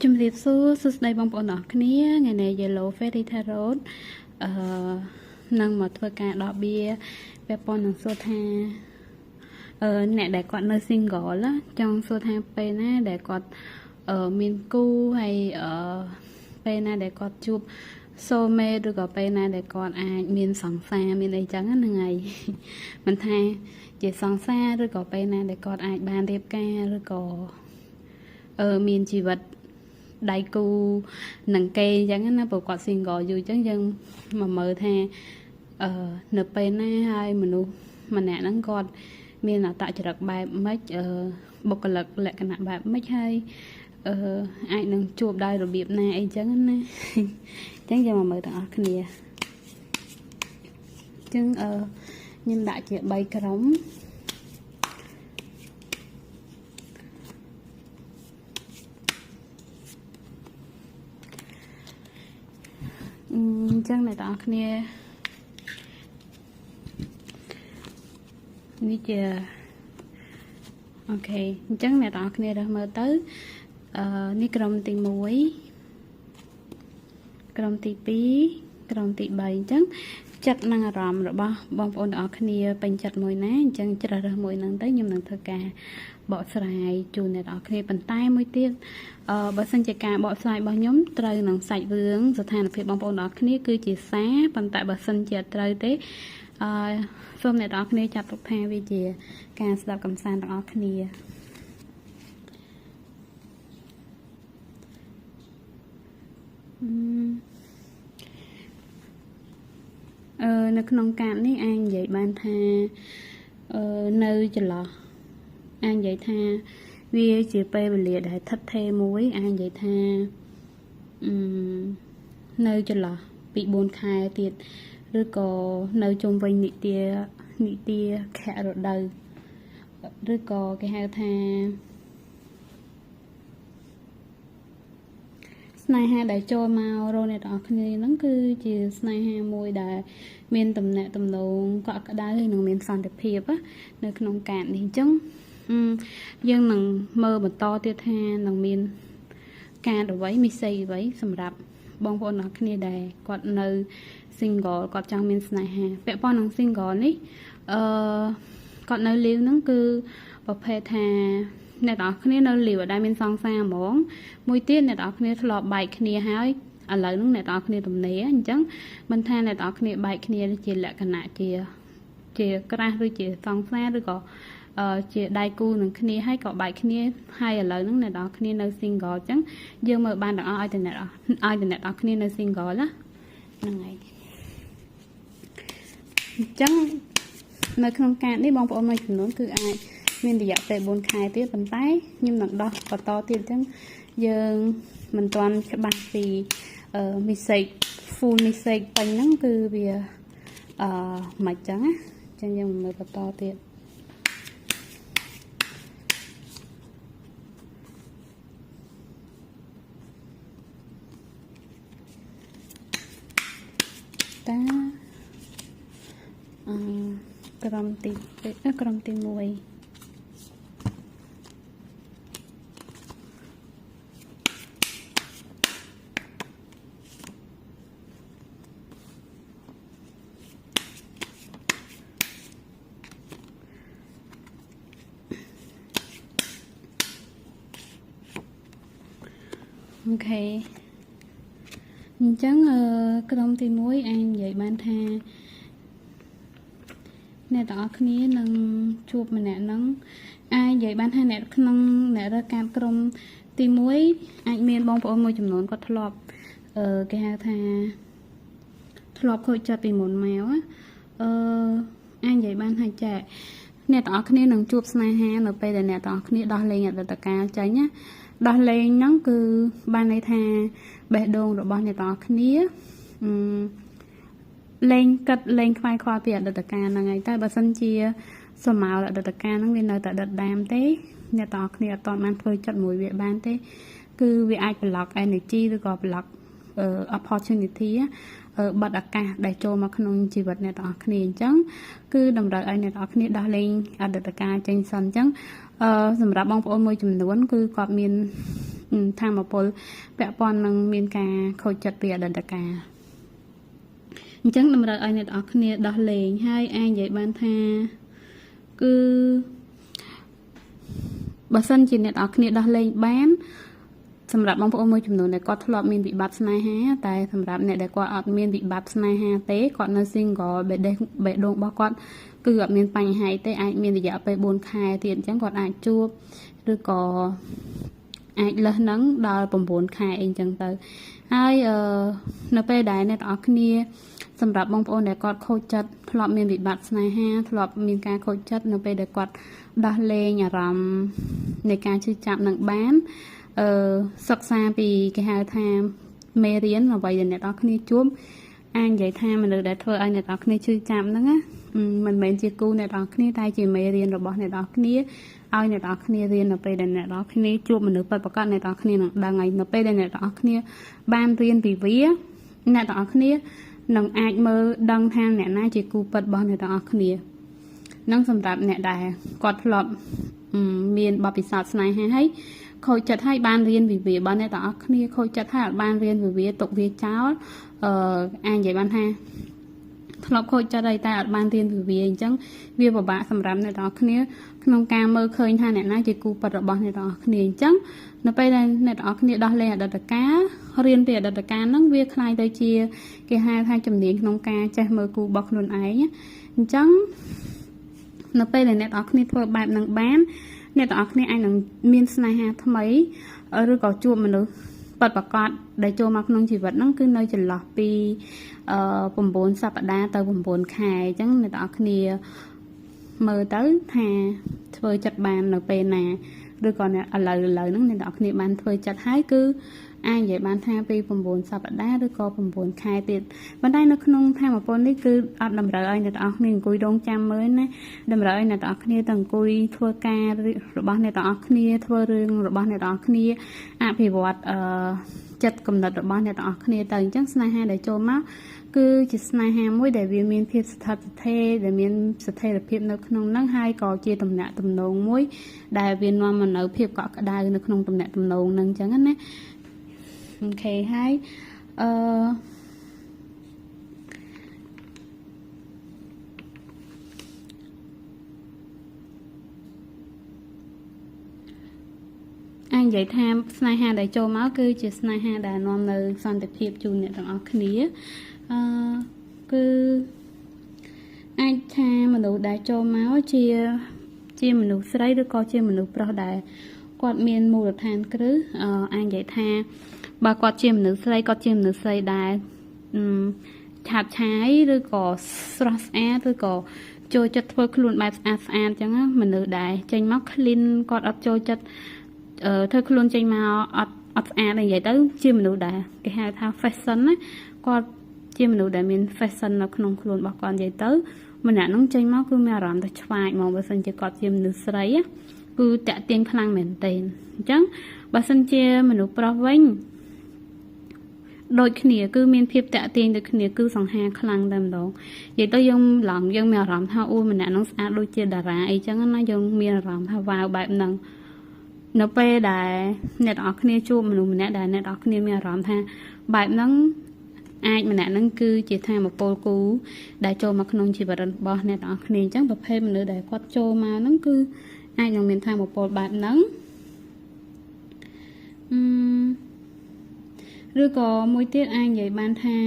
ជំរាបសួរសួស្តីបងប្អូនអរគ្នាថ្ងៃនេះ Yellow Fairy Tarot នឹងមកធ្វើការដកបៀពាក់ព័ន្ធនឹងសួរថាអ្នកដែលគាត់នៅ single ចង់សួរថាពេលណាដែលគាត់មានគូហើយពេលណាដែលគាត់ជួប soulmate ឬក៏ពេលណាដែលគាត់អាចមានសង្សារមានអីចឹងហ្នឹងហើយមិនថាជាសង្សារឬក៏ពេលណាដែលគាត់អាចបានរៀបការឬក៏មានជីវិតដៃគូនឹងគេអញ្ចឹងណាព្រោះគាត់ single យូរអញ្ចឹងយើងមកមើលថានៅពេលណាហើយមនុស្សម្នាក់ហ្នឹងគាត់មានអត្តចរិតបែបម៉េចបុគ្គលិកលក្ខណៈបែបម៉េចហើយអាចនឹងជួបដោយរបៀបណាអីចឹងណាអញ្ចឹងយើងមកមើលទាំងអស់គ្នាអញ្ចឹងខ្ញុំដាក់ជា3ក្រុមអញ្ចឹងអ្នកទាំងអស់គ្នានេះជាអូខេអញ្ចឹងអ្នកទាំងអស់គ្នារើសមើលទៅនេះក្រុមទី1ក្រុមទី2ក្រុមទី3អញ្ចឹងចិត្តនិងអារម្មណ៍របស់បងប្អូនទាំងអស់គ្នាពេញចិត្តមួយណាអញ្ចឹងជ្រើសរើសមួយហ្នឹងទៅខ្ញុំនឹងធ្វើការបកស្រាយជូនអ្នកទាំងអស់គ្នាប៉ុន្តែមួយទៀតបើសិនជាការបកស្រាយរបស់ខ្ញុំត្រូវនឹងសាច់រឿងស្ថានភាពបងប្អូនទាំងអស់គ្នាគឺជាសារប៉ុន្តែបើសិនជាត្រូវទេសូមអ្នកទាំងអស់គ្នាចាត់ទុកថាវាជាការស្ដាប់កម្សាន្តទាំងអស់គ្នានៅក្នុងកាតនេះអាចនិយាយបានថានៅចន្លោះអាចនិយាយថាវាជាពេលវេលាដែលថិតថេរមួយអាចនិយាយថានៅចន្លោះពី4ខែទៀតឬក៏នៅជុំវិញនិទាខៈរដូវឬក៏គេហៅថាស្នេហាដែលចូលមករកអ្នកទាំងអស់គ្នាហ្នឹងគឺជាស្នេហាមួយដែលមានទំនាក់ទំនងកក់ក្ដៅហើយនឹងមានសន្តិភាពនៅក្នុងកាតនេះអញ្ចឹងយើងនឹងមើលបន្តទៀតថានឹងមានការអ្វីមីសេអ្វីសម្រាប់បងប្អូនទាំងអស់គ្នាដែលគាត់នៅ single គាត់ចង់មានស្នេហាពាក់ព័ន្ធនឹង single នេះគាត់នៅ live ហ្នឹងគឺប្រភេទថាអ្នកទាំងអស់គ្នានៅ live ដែលមានសង្សារហ្មងមួយទៀតអ្នកទាំងអស់គ្នាធ្លាប់បែកគ្នាហើយឥឡូវហ្នឹងអ្នកទាំងអស់គ្នាទំនេរអញ្ចឹងមិនថាអ្នកទាំងអស់គ្នាបែកគ្នាជាលក្ខណៈជាក្រាស់ឬជាសង្សារឬក៏ជាដៃគូនឹងគ្នាហើយក៏បែកគ្នាហើយឥឡូវហ្នឹងអ្នកទាំងអស់គ្នានៅ single អញ្ចឹងយើងមើលបានទាំងអស់ឲ្យតែអ្នកទាំងអស់គ្នានៅ single ណាហ្នឹងហើយអញ្ចឹងនៅក្នុងកាតនេះបងប្អូនមួយចំនួនគឺអាចមានរយៈពេល4ខែទៀតប៉ុន្តែខ្ញុំនឹងដោះបន្តទៀតអញ្ចឹងយើងមិនទាន់ច្បាស់ពី message full message ពេញហ្នឹងគឺវាមិនអញ្ចឹងណាអញ្ចឹងយើងមើលបន្តទៀតក្រុមទី1ក្រុមទី1អូខេអញ្ចឹងក្រុមទី1អាចនិយាយបានថាអ្នកទាំងអស់គ្នានឹងជួបម្នាក់ហ្នឹងអាចនិយាយបានថាអ្នកក្នុងអ្នករើសកាតក្រុមទី1អាចមានបងប្អូនមួយចំនួនគាត់ធ្លាប់គេហៅថាធ្លាប់ខូចចិត្តពីមុនមកអាចនិយាយបានថាចាអ្នកទាំងអស់គ្នានឹងជួបស្នេហានៅពេលដែលអ្នកទាំងអស់គ្នាដោះលែងអតីតកាលចេញណាដោះលែងហ្នឹងគឺបានន័យថាបេះដូងរបស់អ្នកទាំងអស់គ្នាលែងកាត់លែងខ្វាយខ្វល់ពីអតីតកាលហ្នឹងហើយតែបើសិនជាសមោលអតីតកាលហ្នឹងវានៅតែដិតដាមទេអ្នកទាំងអស់គ្នាអត់ទាន់បានធ្វើចិត្តមួយវាបានទេគឺវាអាច block energy ឬក៏ block opportunity បិទឱកាសដែលចូលមកក្នុងជីវិតអ្នកទាំងអស់គ្នាអញ្ចឹងគឺតម្រូវឲ្យអ្នកទាំងអស់គ្នាដោះលែងអតីតកាលចេញសិនអញ្ចឹងសម្រាប់បងប្អូនមួយចំនួនគឺគាត់មាន ធម្មពលពាក់ព័ន្ធនឹងមានការខូចចិត្តពីអតីតកាលអញ្ចឹងតម្រូវឲ្យអ្នកទាំងអស់គ្នាដោះលែងហើយអាចនិយាយបានថាគឺបើសិនជាអ្នកទាំងអស់គ្នាដោះលែងបានសម្រាប់បងប្អូនមួយចំនួនដែលគាត់ធ្លាប់មានវិបត្តិស្នេហាតែសម្រាប់អ្នកដែលគាត់អត់មានវិបត្តិស្នេហាទេគាត់នៅ single បេះដូងរបស់គាត់គឺអត់មានបញ្ហាទេអាចមានរយៈពេល4ខែទៀតអញ្ចឹងគាត់អាចជួបឬក៏អាចលើសហ្នឹងដល់9ខែអីអញ្ចឹងទៅហើយនៅពេលដែលអ្នកទាំងអស់គ្នាសម្រាប់បងប្អូនដែលគាត់ខូចចិត្តធ្លាប់មានវិបត្តិស្នេហាធ្លាប់មានការខូចចិត្តនៅពេលដែលគាត់ដោះលែងអារម្មណ៍នៃការឈឺចាប់នឹងបានសិក្សាពីគេហៅថាមេរៀនអ្វីដែលអ្នកទាំងអស់គ្នាជួបអាចនិយាយថាមនុស្សដែលធ្វើឲ្យអ្នកទាំងអស់គ្នាឈឺចាប់ហ្នឹងណាមិនមែនជាគូអ្នកទាំងអស់គ្នាតែជាមេរៀនរបស់អ្នកទាំងអស់គ្នាឲ្យអ្នកទាំងអស់គ្នារៀននៅពេលដែលអ្នកទាំងអស់គ្នាជួបមនុស្សពិតប្រាកដអ្នកទាំងអស់គ្នានឹងដឹងហើយនៅពេលដែលអ្នកទាំងអស់គ្នាបានរៀនពីវាអ្នកទាំងអស់គ្នានឹងអាចមើលដឹងថាអ្នកណាជាគូពិតរបស់អ្នកទាំងអស់គ្នានឹងសម្រាប់អ្នកដែលគាត់ធ្លាប់មានបទពិសោធន៍ស្នេហាហើយខូចចិត្តហើយបានរៀនពីវាបើអ្នកទាំងអស់គ្នាខូចចិត្តហើយអត់បានរៀនពីវាទុកវាចោលអាចនិយាយបានថាធ្លាប់ខូចចិត្តហើយតែអត់បានរៀនពីវាអញ្ចឹងវាពិបាកសម្រាប់អ្នកទាំងអស់គ្នាក្នុងការមើលឃើញថាអ្នកណាជាគូពិតរបស់អ្នកទាំងអស់គ្នាអញ្ចឹងនៅពេលដែលអ្នកទាំងអស់គ្នាដោះលែងអតីតកាលរៀនពីអតីតកាលហ្នឹងវាคล้ายទៅជាគេហៅថាជំនាញក្នុងការចេះមើលគូរបស់ខ្លួនឯងអញ្ចឹងនៅពេលដែលអ្នកទាំងអស់គ្នាធ្វើបែបហ្នឹងបានអ្នកទាំងអស់គ្នាអាចនឹងមានស្នេហាថ្មីឬក៏ជួបមនុស្សពិតប្រាកដដែលចូលមកក្នុងជីវិតហ្នឹងគឺនៅចន្លោះពី9សប្តាហ៍ទៅ9ខែអញ្ចឹងអ្នកទាំងអស់គ្នាមើលទៅថាធ្វើចិត្តបាននៅពេលណាឬក៏ឥឡូវហ្នឹងអ្នកទាំងអស់គ្នាបានធ្វើចិត្តហើយគឺអាចនិយាយបានថាពី9សប្តាហ៍ឬក៏9ខែទៀតប៉ុន្តែនៅក្នុងធម៌ពលនេះគឺអត់តម្រូវឲ្យអ្នកទាំងអស់គ្នាអង្គុយរងចាំមើលណាតម្រូវឲ្យអ្នកទាំងអស់គ្នាទៅអង្គុយធ្វើការរបស់អ្នកទាំងអស់គ្នាធ្វើរឿងរបស់អ្នកទាំងអស់គ្នាអភិវឌ្ឍចិត្តគំនិតរបស់អ្នកទាំងអស់គ្នាទៅអញ្ចឹងស្នេហាដែលចូលមកគឺជាស្នេហាមួយដែលវាមានភាពស្ថិតស្ថេរដែលមានស្ថិរភាពនៅក្នុងហ្នឹងហើយក៏ជាទំនាក់ទំនងមួយដែលវានាំមកនៅភាពកក់ក្ដៅនៅក្នុងទំនាក់ទំនងហ្នឹងអញ្ចឹងណាអូខេហើយអាចនិយាយថាស្នេហាដែលចូលមកគឺជាស្នេហាដែលនាំនៅសន្តិភាពជូនអ្នកទាំងអស់គ្នាគឺអាចថាមនុស្សដែលចូលមកជាមនុស្សស្រីឬក៏ជាមនុស្សប្រុសដែលគាត់មានមូលដ្ឋានគ្រឹះអាចនិយាយថាបើគាត់ជាមនុស្សស្រីគាត់ជាមនុស្សស្រីដែលឆាបឆាយឬក៏ស្រស់ស្អាតឬក៏ចូលចិត្តធ្វើខ្លួនបែបស្អាតអញ្ចឹងមនុស្សដែលចេញមក clean គាត់អត់ចូលចិត្តធ្វើខ្លួនចេញមកអត់ស្អាតនិយាយទៅជាមនុស្សដែលគេហៅថា fashion ណាគាត់ជាមនុស្សដែលមាន fashion នៅក្នុងខ្លួនរបស់គាត់និយាយទៅម្នាក់ហ្នឹងចេញមកគឺមានអារម្មណ៍ថាឆ្វាយហ្មងបើសិនជាគាត់ជាមនុស្សស្រីគឺតាក់ទាញខ្លាំងមែនទែនអញ្ចឹងបើសិនជាមនុស្សប្រុសវិញដូចគ្នាគឺមានភាពតាក់ទាញដូចគ្នាគឺសង្ហាខ្លាំងតែម្ដងនិយាយទៅយើងមានអារម្មណ៍ថាអូម្នាក់ហ្នឹងស្អាតដូចជាតារាអីចឹងណាយើងមានអារម្មណ៍ថាវ៉ាវបែបហ្នឹងនៅពេលដែលអ្នកទាំងអស់គ្នាជួបមនុស្សម្នាក់ដែលអ្នកទាំងអស់គ្នាមានអារម្មណ៍ថាបែបហ្នឹងអាចម្នាក់ហ្នឹងគឺជាធម៌ពលគូដែលចូលមកក្នុងជីវិតរបស់អ្នកទាំងអស់គ្នាអញ្ចឹងប្រភេទមនុស្សដែលគាត់ចូលមកហ្នឹងគឺអាចនឹងមានធម៌ពលបែបហ្នឹងឬក៏មួយទៀតអាចនិយាយបានថា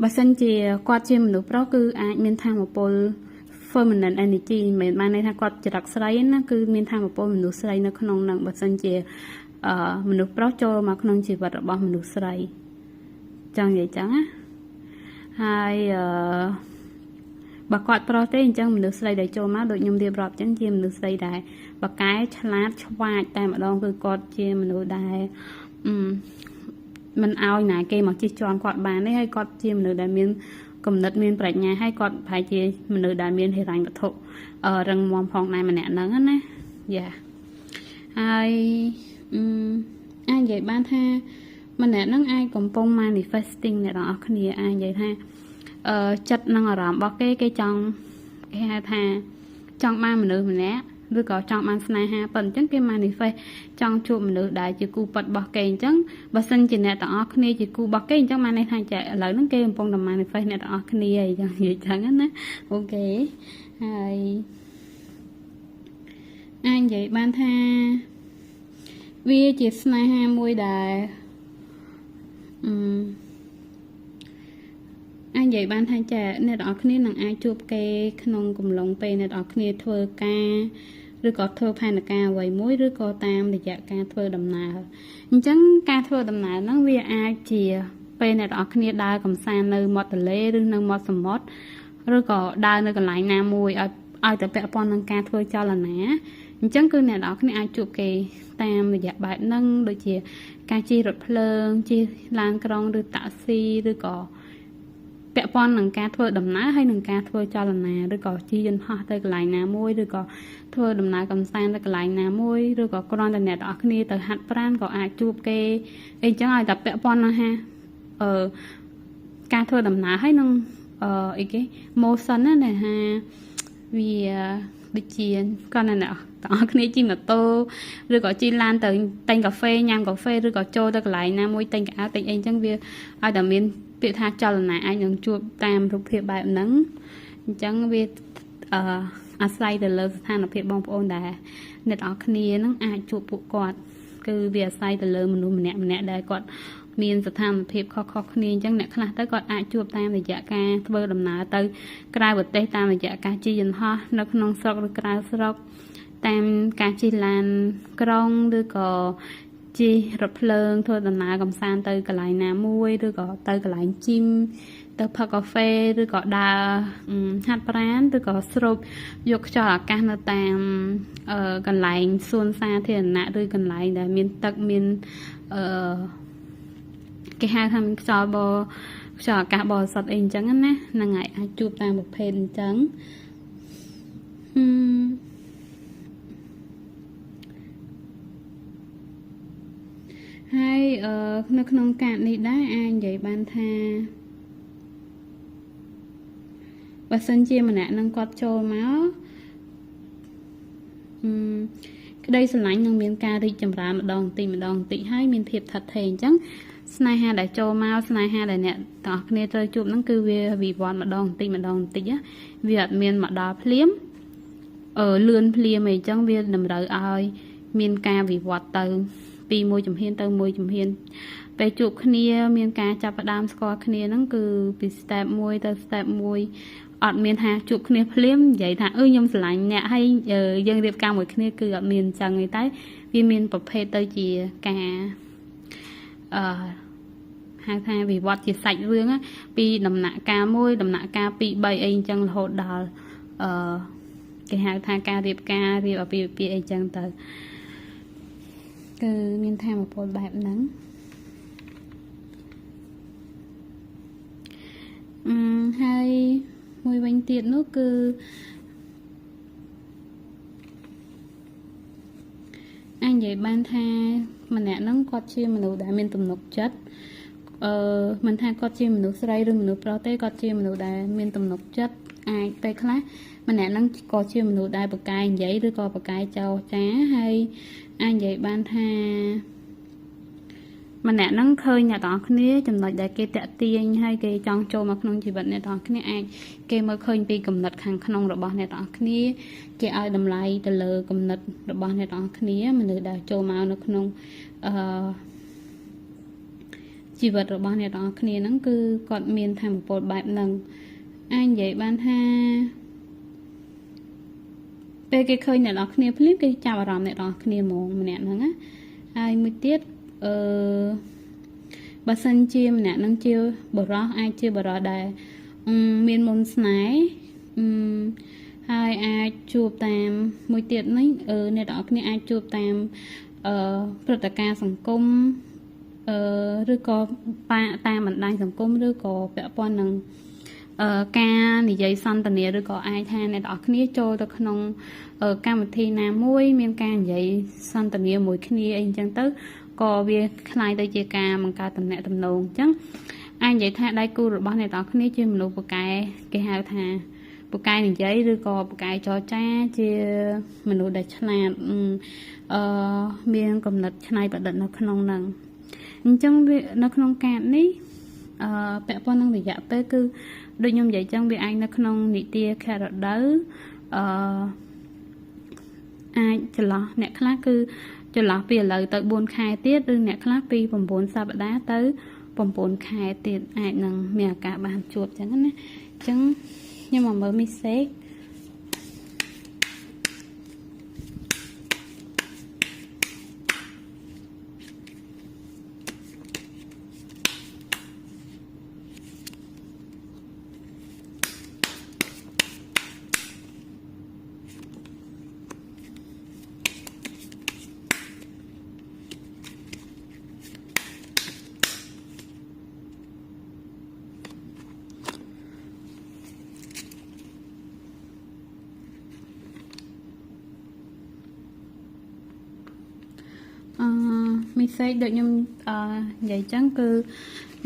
បើសិនជាគាត់ជាមនុស្សប្រុសគឺអាចមានធម៌ពល feminine energy មិនមែនបានន័យថាគាត់ចរិតស្រីណាគឺមានធម៌ពលមនុស្សស្រីនៅក្នុងនឹងបើសិនជាមនុស្សប្រុសចូលមកក្នុងជីវិតរបស់មនុស្សស្រីចង់និយាយចឹងណាហើយបើគាត់ប្រុសទេអញ្ចឹងមនុស្សស្រីដែលចូលមកដូចខ្ញុំរៀបរាប់អញ្ចឹងជាមនុស្សស្រីដែលបកែឆ្លាតឆ្វាចតែម្ដងគឺគាត់ជាមនុស្សដែលមិនឲ្យណាគេមកជិះជាន់គាត់បានទេហើយគាត់ជាមនុស្សដែលមានគំនិតមានប្រាជ្ញាហើយគាត់ប្រហែលជាមនុស្សដែលមានហិរញ្ញវត្ថុរឹងមាំផងដែរម្នាក់ហ្នឹងណាយ៉ាហើយអាចនិយាយបានថាម្នាក់ហ្នឹងអាចកំពុង manifesting អ្នកទាំងអស់គ្នាអាចនិយាយថាចិត្តនិងអារម្មណ៍របស់គេចង់គេហៅថាចង់បានមនុស្សម្នាក់ ឬក៏ចង់បានស្នេហាប៉ុន្តែអញ្ចឹងគេ manifest ចង់ជួបមនុស្សដែលជាគូប៉ាត់របស់គេអញ្ចឹងបើសិនជាអ្នកទាំងអស់គ្នាជាគូរបស់គេអញ្ចឹងបានន័យថាឥឡូវហ្នឹងគេកំពុងតែ manifest អ្នកទាំងអស់គ្នាអញ្ចឹងនិយាយចឹងណាអូខេហើយអាចនិយាយបានថាវាជាស្នេហាមួយដែលអាចនិយាយបានថាចាអ្នកទាំងអស់គ្នានឹងអាចជួបគេក្នុងកំឡុងពេលអ្នកទាំងអស់គ្នាធ្វើការឬក៏ធ្វើផែនការអ្វីមួយឬក៏តាមរយៈការធ្វើដំណើរអញ្ចឹងការធ្វើដំណើរហ្នឹងវាអាចជាពេលអ្នកទាំងអស់គ្នាដើរកំសាន្តនៅមាត់ទន្លេឬនៅមាត់សមុទ្រឬក៏ដើរនៅកន្លែងណាមួយឲ្យតែពាក់ព័ន្ធនឹងការធ្វើចលនាអញ្ចឹងគឺអ្នកទាំងអស់គ្នាអាចជួបគេតាមរយៈបែបហ្នឹងដូចជាការជិះរថភ្លើងជិះឡានក្រុងឬតាក់ស៊ីឬក៏ពាក់ព័ន្ធនឹងការធ្វើដំណើរហើយនឹងការធ្វើចលនាឬក៏ជិះយន្តហោះទៅកន្លែងណាមួយឬក៏ធ្វើដំណើរកំសាន្តទៅកន្លែងណាមួយឬក៏គ្រាន់តែអ្នកទាំងអស់គ្នាទៅហាត់ប្រាណក៏អាចជួបគេអីចឹងឲ្យតែពាក់ព័ន្ធនឹងការធ្វើដំណើរហើយនឹងអីគេ motion ណាដែលថាវាដូចជាគាត់ណាទាំងអស់គ្នាជិះម៉ូតូឬក៏ជិះឡានទៅទិញកាហ្វេញ៉ាំកាហ្វេឬក៏ចូលទៅកន្លែងណាមួយទិញកៅអៅទិញអីចឹងវាឲ្យតែមានពាក្យថាចលនាអាចនឹងជួបតាមរូបភាពបែបហ្នឹងអញ្ចឹងវាអាស្រ័យទៅលើស្ថានភាពបងប្អូនដែលអ្នកទាំងអស់គ្នានឹងអាចជួបពួកគាត់គឺវាអាស្រ័យទៅលើមនុស្សម្នាក់ៗដែលគាត់មានស្ថានភាពខុសៗគ្នាអញ្ចឹងអ្នកខ្លះទៅគាត់អាចជួបតាមរយៈការធ្វើដំណើរទៅក្រៅប្រទេសតាមរយៈការជិះយន្តហោះនៅក្នុងស្រុកឬក្រៅស្រុកតាមការជិះឡានក្រុងឬក៏ជិះរថភ្លើងធ្វើដំណើរកំសាន្តទៅកន្លែងណាមួយឬក៏ទៅកន្លែងជីមទៅផឹកកាហ្វេឬក៏ដើរហាត់ប្រាណឬក៏ស្រូបយកខ្យល់អាកាសនៅតាមកន្លែងសួនសាធារណៈឬកន្លែងដែលមានទឹកមានគេហៅថាមានខ្យល់អាកាសបរិសុទ្ធអីអញ្ចឹងណាហ្នឹងហើយអាចជួបតាមប្រភេទអញ្ចឹងហើយនៅក្នុងកាតនេះដែរអាចនិយាយបានថាបើសិនជាម្នាក់នឹងគាត់ចូលមកក្តីស្រឡាញ់នឹងមានការរីកចម្រើនម្ដងបន្តិចហើយមានភាពថិតថេរអញ្ចឹងស្នេហាដែលចូលមកស្នេហាដែលអ្នកទាំងអស់គ្នាត្រូវជួបហ្នឹងគឺវាវិវត្តម្ដងបន្តិចវាអត់មានមកដល់ភ្លាមលឿនភ្លាមអីចឹងវាតម្រូវឲ្យមានការវិវត្តទៅពីមួយជំហានទៅមួយជំហានពេលជួបគ្នាមានការចាប់ផ្ដើមស្គាល់គ្នាហ្នឹងគឺពី step 1ទៅ step 1អត់មានថាជួបគ្នាភ្លាមនិយាយថាខ្ញុំស្រឡាញ់អ្នកហើយយើងរៀបការមួយគ្នាគឺអត់មានអញ្ចឹងទេតែវាមានប្រភេទទៅជាការហៅថាវិវត្តជាសាច់រឿងពីដំណាក់កាល1ដំណាក់កាល2 3អីអញ្ចឹងរហូតដល់គេហៅថាការរៀបអាពាហ៍ពិពាហ៍អីចឹងទៅគឺមានធម៌ពលបែបហ្នឹងហើយមួយវិញទៀតនោះគឺអាចនិយាយបានថាម្នាក់ហ្នឹងគាត់ជាមនុស្សដែលមានទំនុកចិត្តមិនថាគាត់ជាមនុស្សស្រីឬមនុស្សប្រុសទេគាត់ជាមនុស្សដែលមានទំនុកចិត្តអាចពេលខ្លះម្នាក់ហ្នឹងក៏ជាមនុស្សដែលបកកាយនិយាយឬក៏បកកាយចោចាហើយអាចនិយាយបានថាម្នាក់ហ្នឹងឃើញអ្នកទាំងអស់គ្នាចំណុចដែលគេតាក់ទាញហើយគេចង់ចូលមកក្នុងជីវិតអ្នកទាំងអស់គ្នាអាចគេមើលឃើញពីគំនិតខាងក្នុងរបស់អ្នកទាំងអស់គ្នាគេឲ្យតម្លៃទៅលើគំនិតរបស់អ្នកទាំងអស់គ្នាមនុស្សដែលចូលមកនៅក្នុងជីវិតរបស់អ្នកទាំងអស់គ្នាហ្នឹងគឺគាត់មានធម៌ពលបែបហ្នឹងអាចនិយាយបានថាពេលគេឃើញអ្នកទាំងអស់គ្នាភ្លាមគេចាប់អារម្មណ៍អ្នកទាំងអស់គ្នាហ្មងម្នាក់ហ្នឹងណាហើយមួយទៀតបើសិនជាម្នាក់នឹងជាបរិសុទ្ធអាចជាបរិសុទ្ធដែលមានមុនស្នេហ៍ហើយអាចជួបតាមមួយទៀតនេះអ្នកទាំងអស់គ្នាអាចជួបតាមព្រឹត្តិការណ៍សង្គមឬក៏តាមបណ្ដាញសង្គមឬក៏ពាក់ព័ន្ធនឹងការនិយាយសន្ទនាឬក៏អាចថាអ្នកទាំងអស់គ្នាចូលទៅក្នុងកម្មវិធីណាមួយមានការនិយាយសន្ទនាមួយគ្នាអីអញ្ចឹងទៅក៏វាคล้ายទៅជាការបង្កើតទំនាក់ទំនងអញ្ចឹងអាចនិយាយថាដៃគូរបស់អ្នកទាំងអស់គ្នាជាមនុស្សពូកែគេហៅថា ពូកែនិយាយឬក៏ពូកែចរចាជាមនុស្សដែលឆ្លាតមានកំណត់ច្នៃប្រឌិតនៅក្នុងហ្នឹងអញ្ចឹងវានៅក្នុងកាតនេះពាក់ព័ន្ធនឹងរយៈពេលគឺដូចខ្ញុំនិយាយចឹងវាអាចនៅក្នុងនីតិខែរដូវអាចចន្លោះអ្នកខ្លះគឺចន្លោះពីឥឡូវទៅ4ខែទៀតឬអ្នកខ្លះពី9សប្តាហ៍ទៅ9ខែទៀតអាចនឹងមានឱកាសបានជួបចឹងណាអញ្ចឹងខ្ញុំមកមើល mistake មីសេចដូចខ្ញុំនិយាយចឹងគឺ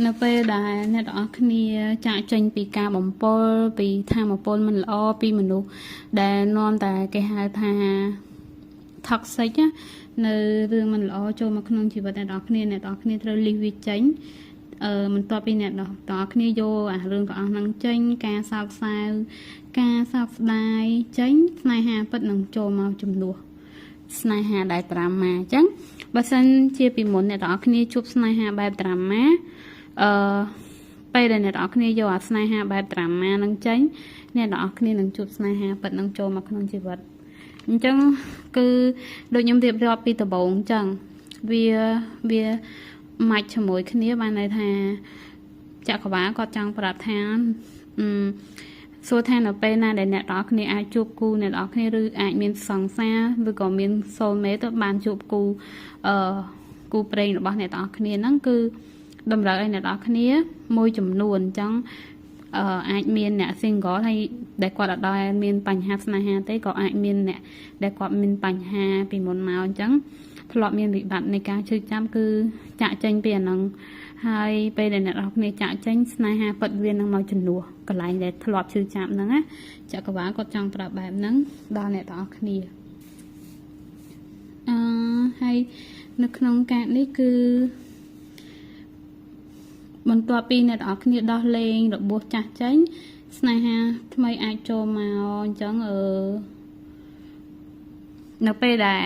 នៅពេលដែលអ្នកទាំងអស់គ្នាចាក់ចេញពីការបំពុលពីធម៌ពលមិនល្អពីមនុស្សដែលនាំតែគេហៅថា toxic នៅរឿងមិនល្អចូលមកក្នុងជីវិតអ្នកទាំងអស់គ្នាអ្នកទាំងអស់គ្នាត្រូវលីសវាចេញបន្ទាប់ពីអ្នកទាំងអស់គ្នាយកអារឿងទាំងអស់ហ្នឹងចេញការសោកសៅការសោកស្ដាយចេញស្នេហាពិតនឹងចូលមកជំនួសស្នេហាដែលត្រាម៉ាអញ្ចឹងបើសិនជាពីមុនអ្នកទាំងអស់គ្នាជួបស្នេហាបែបត្រាម៉ាពេលដែលអ្នកទាំងអស់គ្នាយកអាស្នេហាបែបត្រាម៉ានឹងចេញអ្នកទាំងអស់គ្នានឹងជួបស្នេហាពិតនឹងចូលមកក្នុងជីវិតអញ្ចឹងគឺដូចខ្ញុំរៀបរាប់ពីដំបូងអញ្ចឹងវាម៉ាច់ជាមួយគ្នាបានន័យថាចក្រវាលគាត់ចង់ប្រាប់ថាសួរថានៅពេលណាដែលអ្នកទាំងអស់គ្នាអាចជួបគូអ្នកទាំងអស់គ្នាឬអាចមានសង្សារឬក៏មាន soulmate ទៅបានជួបគូព្រេងរបស់អ្នកទាំងអស់គ្នាហ្នឹងគឺតម្រូវឲ្យអ្នកទាំងអស់គ្នាមួយចំនួនអញ្ចឹងអាចមានអ្នក single ហើយដែលគាត់អត់ដល់មានបញ្ហាស្នេហាទេក៏អាចមានអ្នកដែលគាត់មានបញ្ហាពីមុនមកអញ្ចឹងធ្លាប់មានវិបត្តិនៃការឈឺចាប់គឺចាក់ចេញពីអាហ្នឹងហើយពេលដែលអ្នកនរគ្នាចាក់ចេញស្នេហាពិតវានឹងមកជំនួសកន្លែងដែលធ្លាប់ឈឺចាប់ហ្នឹងណាចក្រវាលគាត់ចង់ប្រាប់បែបហ្នឹងដល់អ្នកទាំងអស់គ្នាហើយនៅក្នុងកាតនេះគឺបន្ទាប់ពីអ្នកទាំងអស់គ្នាដោះលែងរបួសចាស់ចេញស្នេហាថ្មីអាចចូលមកអញ្ចឹងនៅពេលដែល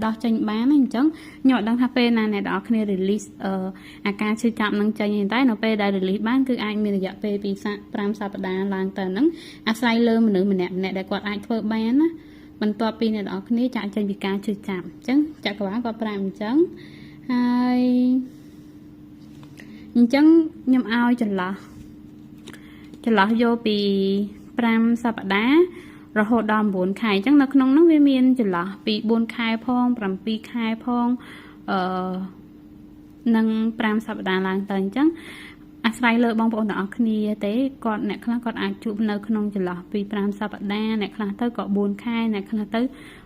ដោះចេញបានអញ្ចឹងខ្ញុំអត់ដឹងថាពេលណាអ្នកទាំងអស់គ្នា release អាការឈឺចាប់នឹងចេញតែនៅពេលដែល release បានគឺអាចមានរយៈពេលពី5សប្តាហ៍ឡើងទៅហ្នឹងអាស្រ័យលើមនុស្សម្នាក់ៗដែលគាត់អាចធ្វើបានណាបន្ទាប់ពីអ្នកទាំងអស់គ្នាចាក់ចេញពីការឈឺចាប់អញ្ចឹងចក្រវាលគាត់ប្រាប់អញ្ចឹងហើយអញ្ចឹងខ្ញុំឲ្យចន្លោះយកពី5សប្តាហ៍រហូតដល់9ខែអញ្ចឹងនៅក្នុងនោះវាមានចន្លោះពី4ខែផង7ខែផងនិង5សប្តាហ៍ឡើងទៅអញ្ចឹងអាស្រ័យលើបងប្អូនទាំងអស់គ្នាទេគាត់អ្នកខ្លះគាត់អាចជួបនៅក្នុងចន្លោះពី5សប្តាហ៍អ្នកខ្លះទៅក៏4ខែអ្នកខ្លះទៅ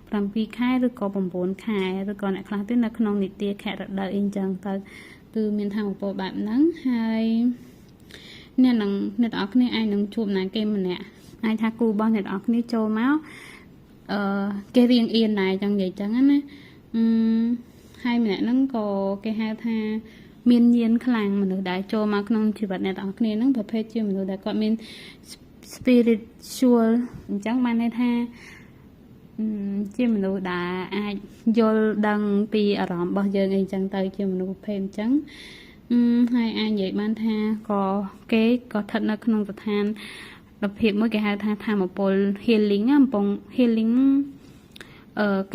7ខែឬក៏9ខែឬក៏អ្នកខ្លះទៅនៅក្នុងនីតិខែរដូវអីអញ្ចឹងទៅគឺមានថាមពលបែបហ្នឹងហើយអ្នកទាំងអស់គ្នាអាចនឹងជួបណាគេម្នាក់អាចថាគូរបស់អ្នកទាំងអស់គ្នាចូលមកគេរៀងអៀនដែរចឹងនិយាយចឹងណាហើយម្នាក់ហ្នឹងក៏គេហៅថាមានញៀនខ្លាំងមនុស្សដែលចូលមកក្នុងជីវិតអ្នកទាំងអស់គ្នាហ្នឹងប្រភេទជាមនុស្សដែលគាត់មាន spiritual អញ្ចឹងបានន័យថាជាមនុស្សដែលអាចយល់ដឹងពីអារម្មណ៍របស់យើងអីចឹងទៅជាមនុស្សប្រភេទអញ្ចឹងហើយអាចនិយាយបានថាគេក៏ស្ថិតនៅក្នុងស្ថានភាពមួយគេហៅថាធម៌ពល healing កំពុង healing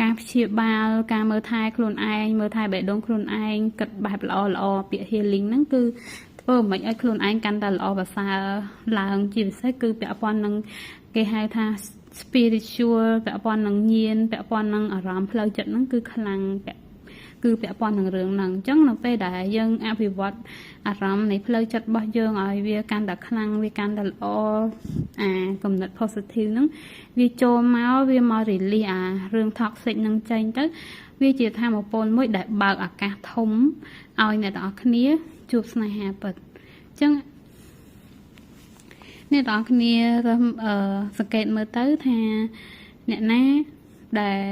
ការព្យាបាលការមើលថែខ្លួនឯងមើលថែបេះដូងខ្លួនឯងគិតបែបល្អពាក្យ healing ហ្នឹងគឺធ្វើមិនឲ្យខ្លួនឯងកាន់តែល្អប្រសើរឡើងជាពិសេសគឺពាក់ព័ន្ធនឹងគេហៅថា spiritual ពាក់ព័ន្ធនឹងញាណពាក់ព័ន្ធនឹងអារម្មណ៍ផ្លូវចិត្តហ្នឹងគឺខ្លាំងគឺពាក់ព័ន្ធនឹងរឿងហ្នឹងអញ្ចឹងនៅពេលដែលយើងអភិវឌ្ឍអារម្មណ៍នៃផ្លូវចិត្តរបស់យើងឲ្យវាកាន់តែខ្លាំងវាកាន់តែល្អគំនិត positive ហ្នឹងវាចូលមកវាមក release អារឿង toxic ហ្នឹងចេញទៅវាជាធម៌ពលមួយដែលបើកឱកាសធំឲ្យអ្នកទាំងអស់គ្នាជួបស្នេហាពិតអញ្ចឹង អ្នកទាំងអស់គ្នាសង្កេតមើលទៅថាអ្នកណាដែល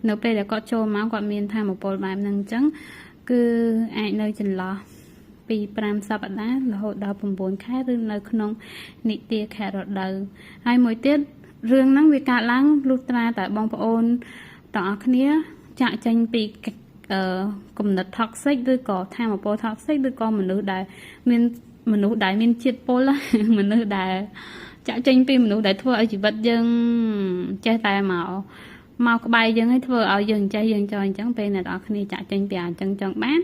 នៅពេលដែលគាត់ចូលមកគាត់មានថាមពលបែបហ្នឹងអញ្ចឹងគឺអាចនៅចន្លោះពី5សប្តាហ៍រហូតដល់9ខែឬនៅក្នុងនិទាខែរដូវហើយមួយទៀតរឿងហ្នឹងវាកើតឡើងលុះត្រាតែបងប្អូនទាំងអស់គ្នាចាក់ចេញពីគំនិត toxic ឬក៏ថាមពល toxic ឬក៏មនុស្សដែលមានជាតិពុលមនុស្សដែលចាក់ចេញពីមនុស្សដែលធ្វើឲ្យជីវិតយើងចេះតែមកក្បែរយើងឲ្យធ្វើឲ្យយើងចេះយើងចោលអញ្ចឹងពេលអ្នកនរគ្នាចាក់ចេញពីអញ្ចឹងចង់បាន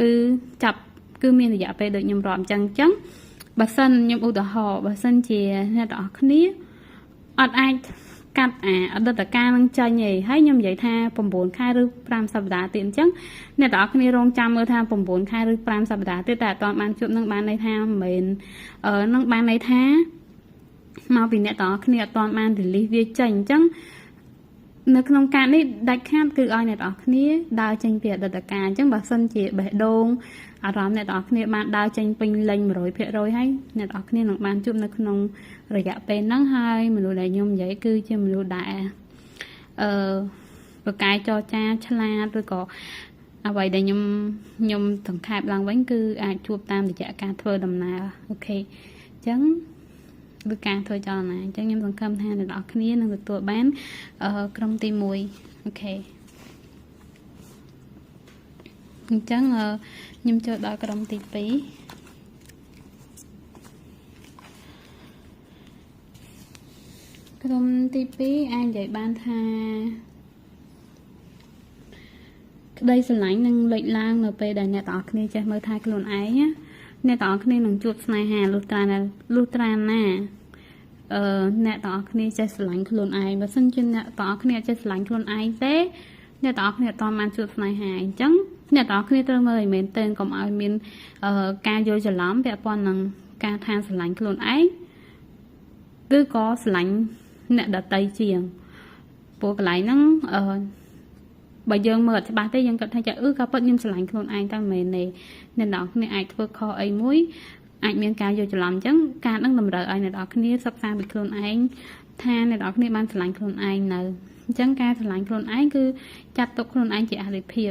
គឺមានរយៈពេលដូចខ្ញុំរាប់អញ្ចឹងបើសិនខ្ញុំឧទាហរណ៍បើសិនជាអ្នកនរគ្នាអត់អាចកាត់អតីតកាលនឹងចាញ់ទេហើយខ្ញុំនិយាយថា9ខែឬ5សប្តាហ៍ទៀតអញ្ចឹងអ្នកទាំងអស់គ្នារងចាំមើលថា9ខែឬ5សប្តាហ៍ទៀតតែអត់ទាន់បានជួបនឹងបានន័យថាមិនមែននឹងបានន័យថាមកពីអ្នកទាំងអស់គ្នាអត់ទាន់បាន release វាចេញអញ្ចឹងនៅក្នុងការនេះដាច់ខាតគឺឲ្យអ្នកទាំងអស់គ្នាដើរចេញពីអតីតកាលអញ្ចឹងបើសិនជាបេះដូងអារម្មណ៍អ្នកទាំងអស់គ្នាបានដើរចេញពេញលេញ 100% ហើយអ្នកទាំងអស់គ្នានឹងបានជួបនៅក្នុងរយៈពេលហ្នឹងហើយមនុស្សដែលខ្ញុំនិយាយគឺជាមនុស្សដែលប្រកែកចរចាឆ្លាតឬក៏អ្វីដែលខ្ញុំសង្ខេបឡើងវិញគឺអាចជួបតាមរយៈការធ្វើដំណើរអូខេអញ្ចឹងឬការធ្វើចលនាអញ្ចឹងខ្ញុំសង្ឃឹមថាអ្នកនរគ្នានឹងទទួលបានក្រុមទី1អូខេអញ្ចឹងខ្ញុំចូលដល់ក្រុមទី2ក្រុមទី2អាចនិយាយបានថាក្តីស្រឡាញ់នឹងលេចឡើងនៅពេលដែលអ្នកទាំងអស់គ្នាចេះមើលថែខ្លួនឯងណាអ្នកទាំងអស់គ្នានឹងជួបស្នេហាលុះត្រាណាអ្នកទាំងអស់គ្នាចេះស្រឡាញ់ខ្លួនឯងបើសិនជាអ្នកទាំងអស់គ្នាចេះស្រឡាញ់ខ្លួនឯងទេអ្នកទាំងអស់គ្នាអត់ទាន់បានជួបស្នេហាអញ្ចឹងអ្នកទាំងអស់គ្នាត្រូវមើលឲ្យមែនទែនកុំឲ្យមានការយល់ច្រឡំពាក់ព័ន្ធនឹងការថាស្រឡាញ់ខ្លួនឯងឬក៏ស្រឡាញ់អ្នកដទៃជាងព្រោះកន្លែងហ្នឹងបើយើងមើលអត់ច្បាស់ទេយើងគិតថាចាក៏ពិតខ្ញុំស្រឡាញ់ខ្លួនឯងតែមិនមែនទេអ្នកនរគ្នាអាចធ្វើខុសអីមួយអាចមានការយល់ច្រឡំអញ្ចឹងការនឹងតម្រូវឲ្យអ្នកនរគ្នាសិក្សាពីខ្លួនឯងថាអ្នកនរគ្នាបានស្រឡាញ់ខ្លួនឯងនៅអញ្ចឹងការស្រឡាញ់ខ្លួនឯងគឺចាត់ទុកខ្លួនឯងជាអត្ថិភា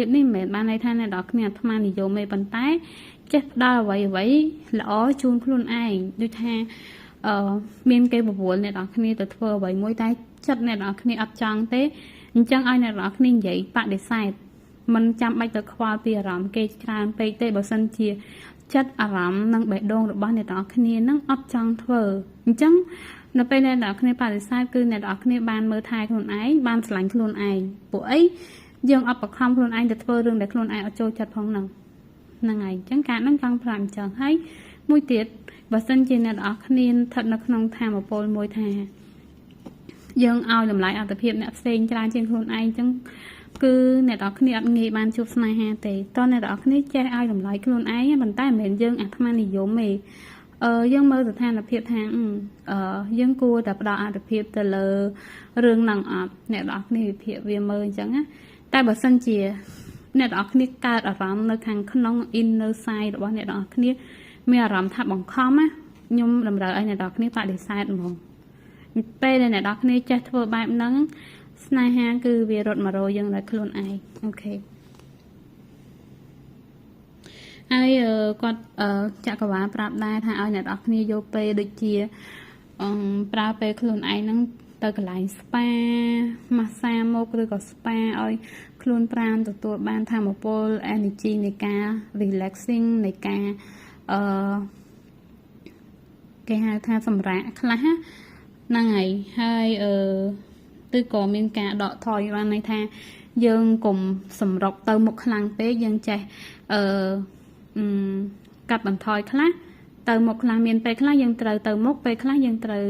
ពនេះមិនមែនបានន័យថាអ្នកនរគ្នាអាត្មានិយមទេប៉ុន្តែចេះផ្ដល់អ្វីល្អជូនខ្លួនឯងដូចថាមានគេបវល់អ្នកនរគ្នាទៅធ្វើអ្វីមួយតែចិត្តអ្នកនរគ្នាអត់ចង់ទេអញ្ចឹងឲ្យអ្នកនរគ្នានិយាយបដិសេធមិនចាំបាច់ទៅខ្វល់ពីអារម្មណ៍គេច្រើនពេកទេបើសិនជាចិត្តអារម្មណ៍និងបេះដូងរបស់អ្នកនរគ្នានឹងអត់ចង់ធ្វើអញ្ចឹងនៅពេលអ្នកនរគ្នាបដិសេធគឺអ្នកនរគ្នាបានមើលថែខ្លួនឯងបានស្រឡាញ់ខ្លួនឯងពួកអីយើងអត់បង្ខំខ្លួនឯងទៅធ្វើរឿងដែលខ្លួនឯងអត់ចូលចិត្តផងហ្នឹងហើយអញ្ចឹងការនឹងចង់ប្រាប់អញ្ចឹងហើយមួយទៀតបើសិនជាអ្នកនរគ្នាស្ថិតនៅក្នុងថាមពលមួយថាយើងឲ្យតម្លៃអត្ថភាពអ្នកផ្សេងច្រើនជាងខ្លួនឯងអញ្ចឹងគឺអ្នកនរគ្នាអត់ងាយបានជួបស្នេហាទេតោះអ្នកនរគ្នាចេះឲ្យតម្លៃខ្លួនឯងប៉ុន្តែមិនមែនយើងអាត្មានិយមទេយើងមើលស្ថានភាពថាយើងគួរតែផ្ដល់អត្ថភាពទៅលើរឿងហ្នឹងអត់អ្នកនរគ្នាវិភាគវាមើលអញ្ចឹងណាតែបើសិនជាអ្នកនរគ្នាកើតអារម្មណ៍នៅខាងក្នុង inner side របស់អ្នកនរគ្នាមានអារម្មណ៍ថាបង្ខំណាខ្ញុំតម្រូវឲ្យអ្នកនរគ្នាបដិសេធហ្មងពេលដែលអ្នកនរគ្នាចេះធ្វើបែបហ្នឹងស្នេហាគឺវារត់មករកយើងដល់ខ្លួនឯងអូខេហើយគាត់ចក្រវាលប្រាប់ដែរថាឲ្យអ្នកនរគ្នាយកពេលដូចជាប្រើពេលខ្លួនឯងហ្នឹងទៅកន្លែងស្ប៉ាម៉ាស្សាមុខឬក៏ស្ប៉ាឲ្យខ្លួនប្រាណទទួលបានថាមពល energy នៃការ relaxing នៃការគេហៅថាសម្រាកខ្លះហ្នឹងហើយឬក៏មានការដកថយបានន័យថាយើងកុំសម្រុកទៅមុខខ្លាំងពេកយើងចេះកាត់បន្ថយខ្លះទៅមុខខ្លះមានពេលខ្លះយើងត្រូវទៅមុខពេលខ្លះយើងត្រូវ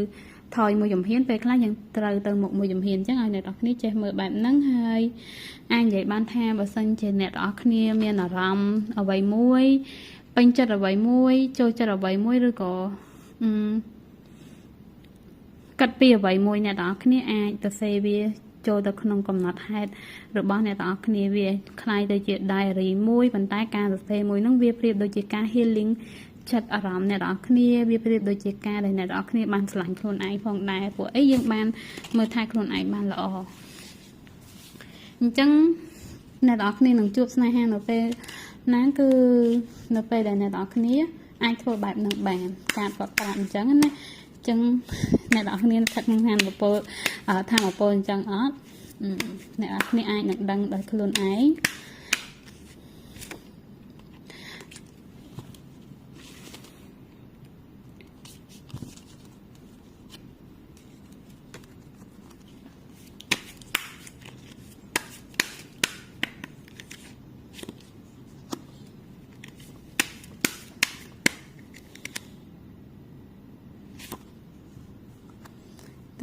ថយមួយជំហានពេលខ្លះយើងត្រូវទៅមុខមួយជំហានអញ្ចឹងឲ្យអ្នកនរគ្នាចេះមើលបែបហ្នឹងហើយអាចនិយាយបានថាបើសិនជាអ្នកនរគ្នាមានអារម្មណ៍អ្វីមួយពេញចិត្តអ្វីមួយចូលចិត្តអ្វីមួយឬក៏កាត់ពីអ្វីមួយអ្នកនរគ្នាអាចទៅសេវាចូលទៅក្នុងកំណត់ហេតុរបស់អ្នកទាំងអស់គ្នាវាคล้ายទៅជា diary មួយប៉ុន្តែការសរសេរមួយហ្នឹងវាប្រៀបដូចជាការ healing ចិត្តអារម្មណ៍អ្នកនរគ្នាវាប្រៀបដូចជាការដែលអ្នកនរគ្នាបានឆ្លាញ់ខ្លួនឯងផងដែរព្រោះអីយើងបានមើលថែខ្លួនឯងបានល្អអញ្ចឹងអ្នកនរគ្នានឹងជួបស្នេហានៅពេលណាគឺនៅពេលដែលអ្នកនរគ្នាអាចធ្វើបែបនឹងបានការប្រកាសអញ្ចឹងណាអញ្ចឹងអ្នកនរគ្នាស្ថិតក្នុងឋានៈពលអញ្ចឹងអត់អ្នកនរគ្នាអាចនឹងដឹងដោយខ្លួនឯង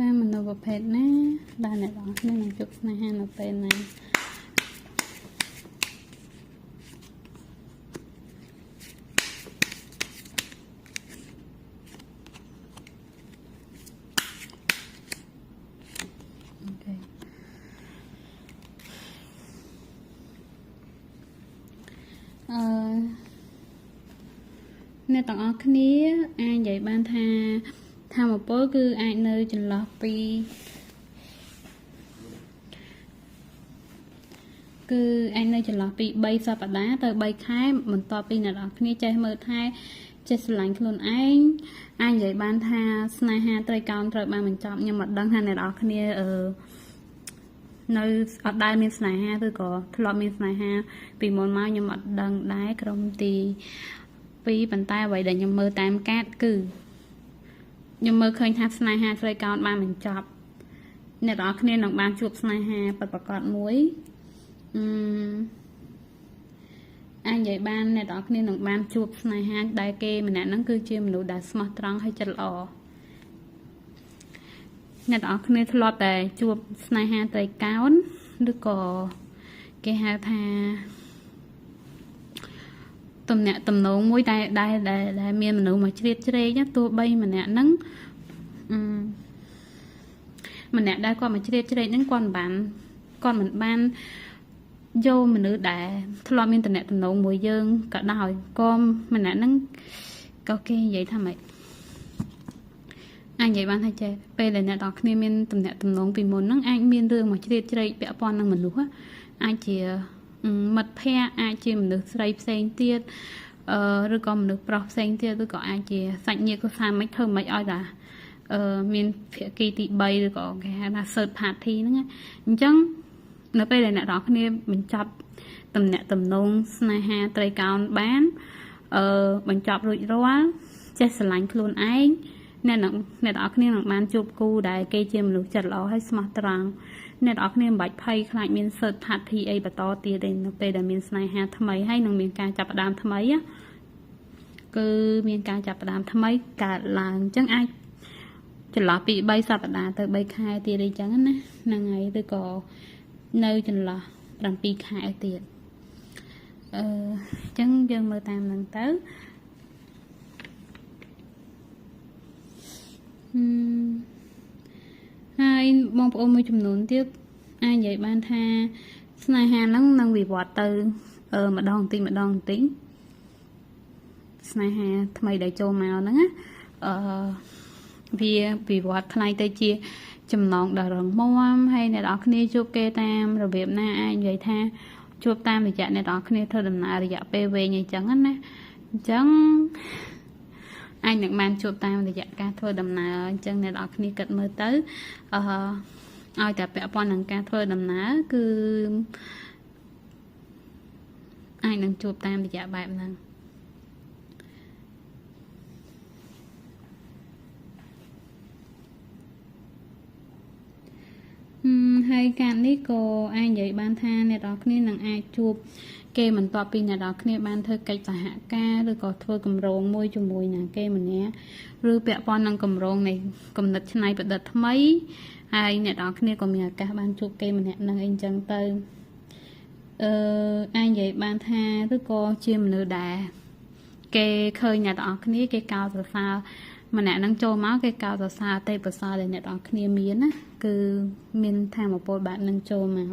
តាមមនុស្សប្រភេទណាដែលអ្នកនរគ្នានឹងជួបស្នេហានៅពេលណាអ្នកទាំងអស់គ្នាអាចនិយាយបានថាធម្មពលគឺអាចនៅចន្លោះពី3សប្តាហ៍ទៅ3ខែបន្ទាប់ពីអ្នកនរគ្នាចេះមើលថែចេះស្រឡាញ់ខ្លួនឯងអាចនិយាយបានថាស្នេហាត្រីកោណត្រូវបានបញ្ចប់ខ្ញុំមិនដឹងថាអ្នកនរគ្នានៅអត់ដែលមានស្នេហាឬក៏ធ្លាប់មានស្នេហាពីមុនមកខ្ញុំអត់ដឹងដែរក្រុមទី2ប៉ុន្តែអ្វីដែលខ្ញុំមើលតាមកាតគឺខ្ញុំមើលឃើញថាស្នេហាត្រីកោណបានបញ្ចប់អ្នកនរគ្នានឹងបានជួបស្នេហាពិតប្រាកដមួយអាចនិយាយបានអ្នកនរគ្នានឹងបានជួបស្នេហាដែលគេម្នាក់ហ្នឹងគឺជាមនុស្សដែលស្មោះត្រង់ហើយចិត្តល្អអ្នកនរគ្នាធ្លាប់តែជួបស្នេហាត្រីកោណឬក៏គេហៅថាទំនាក់ទំនងមួយដែលមានមនុស្សមកជ្រៀតជ្រែកទោះបីម្នាក់ហ្នឹងម្នាក់ដែលគាត់មកជ្រៀតជ្រែកហ្នឹងគាត់មិនបានយកមនុស្សដែលធ្លាប់មានទំនាក់ទំនងមួយយើងក៏ដោយក៏ម្នាក់ហ្នឹងក៏គេនិយាយថាម៉េចអាចនិយាយបានថាចេះពេលដែលអ្នកនរគ្នាមានទំនាក់ទំនងពីមុនហ្នឹងអាចមានរឿងមកជ្រៀតជ្រែកពាក់ព័ន្ធនឹងមនុស្សអាចជាមិត្តភ័ក្តិអាចជាមនុស្សស្រីផ្សេងទៀតឬក៏មនុស្សប្រុសផ្សេងទៀតឬក៏អាចជាសាច់ញាតិគ្រួសារមិនធ្វើមិនឲ្យថាមានភាគីទី3ឬក៏គេហៅថា third party ហ្នឹងអញ្ចឹងនៅពេលដែលអ្នកនរគ្នាបញ្ចប់ទំនាក់ទំនងស្នេហាត្រីកោណបានបញ្ចប់រួចរាល់ចេះស្រឡាញ់ខ្លួនឯងអ្នកនរគ្នានឹងបានជួបគូដែលគេជាមនុស្សចិត្តល្អហើយស្មោះត្រង់អ្នកនរគ្នាមិនបាច់ភ័យខ្លាចមាន third party អីបន្តទៀតទេនៅពេលដែលមានស្នេហាថ្មីហើយនឹងមានការចាប់ផ្ដើមថ្មីគឺមានការចាប់ផ្ដើមថ្មីកើតឡើងអញ្ចឹងអាចចន្លោះពី3សប្តាហ៍ទៅ3ខែទៀតអីចឹងណាហ្នឹងហើយឬក៏នៅចន្លោះ7ខែទៀតអញ្ចឹងយើងមើលតាមហ្នឹងទៅហើយបងប្អូនមួយចំនួនទៀតអាចនិយាយបានថាស្នេហាហ្នឹងនឹងវិវត្តទៅម្ដងបន្តិចស្នេហាថ្មីដែលចូលមកហ្នឹងវាវិវត្តខ្លាយទៅជាចំណងដ៏រឹងមាំហើយអ្នកនរគ្នាជួបគេតាមរបៀបណាអាចនិយាយថាជួបតាមរយៈអ្នកនរគ្នាធ្វើដំណើររយៈពេលវែងអីចឹងណាអញ្ចឹងអាចនឹងបានជួបតាមរយៈការធ្វើដំណើរអញ្ចឹងអ្នកនរគ្នាគិតមើលទៅឲ្យតែពាក់ព័ន្ធនឹងការធ្វើដំណើរគឺអាចនឹងជួបតាមរយៈបែបហ្នឹងហើយការនេះក៏អាចនិយាយបានថាអ្នកនរគ្នានឹងអាចជួបគេបន្ទាប់ពីអ្នកនរគ្នាបានធ្វើកិច្ចសហការឬក៏ធ្វើគម្រោងមួយជាមួយនឹងគេម្នាក់ឬពាក់ព័ន្ធនឹងគម្រោងនៃគំនិតច្នៃប្រឌិតថ្មីហើយអ្នកនរគ្នាក៏មានឱកាសបានជួបគេម្នាក់នឹងអីចឹងទៅអាចនិយាយបានថាឬក៏ជាមនុស្សដែលគេឃើញអ្នកនរគ្នាគេកោតសរសើរម្នាក់នឹងចូលមកគេកោតសរសើរទេប្រសើរដែលអ្នកនរគ្នាមានណាគឺមានធម៌ពលបែបនឹងចូលមក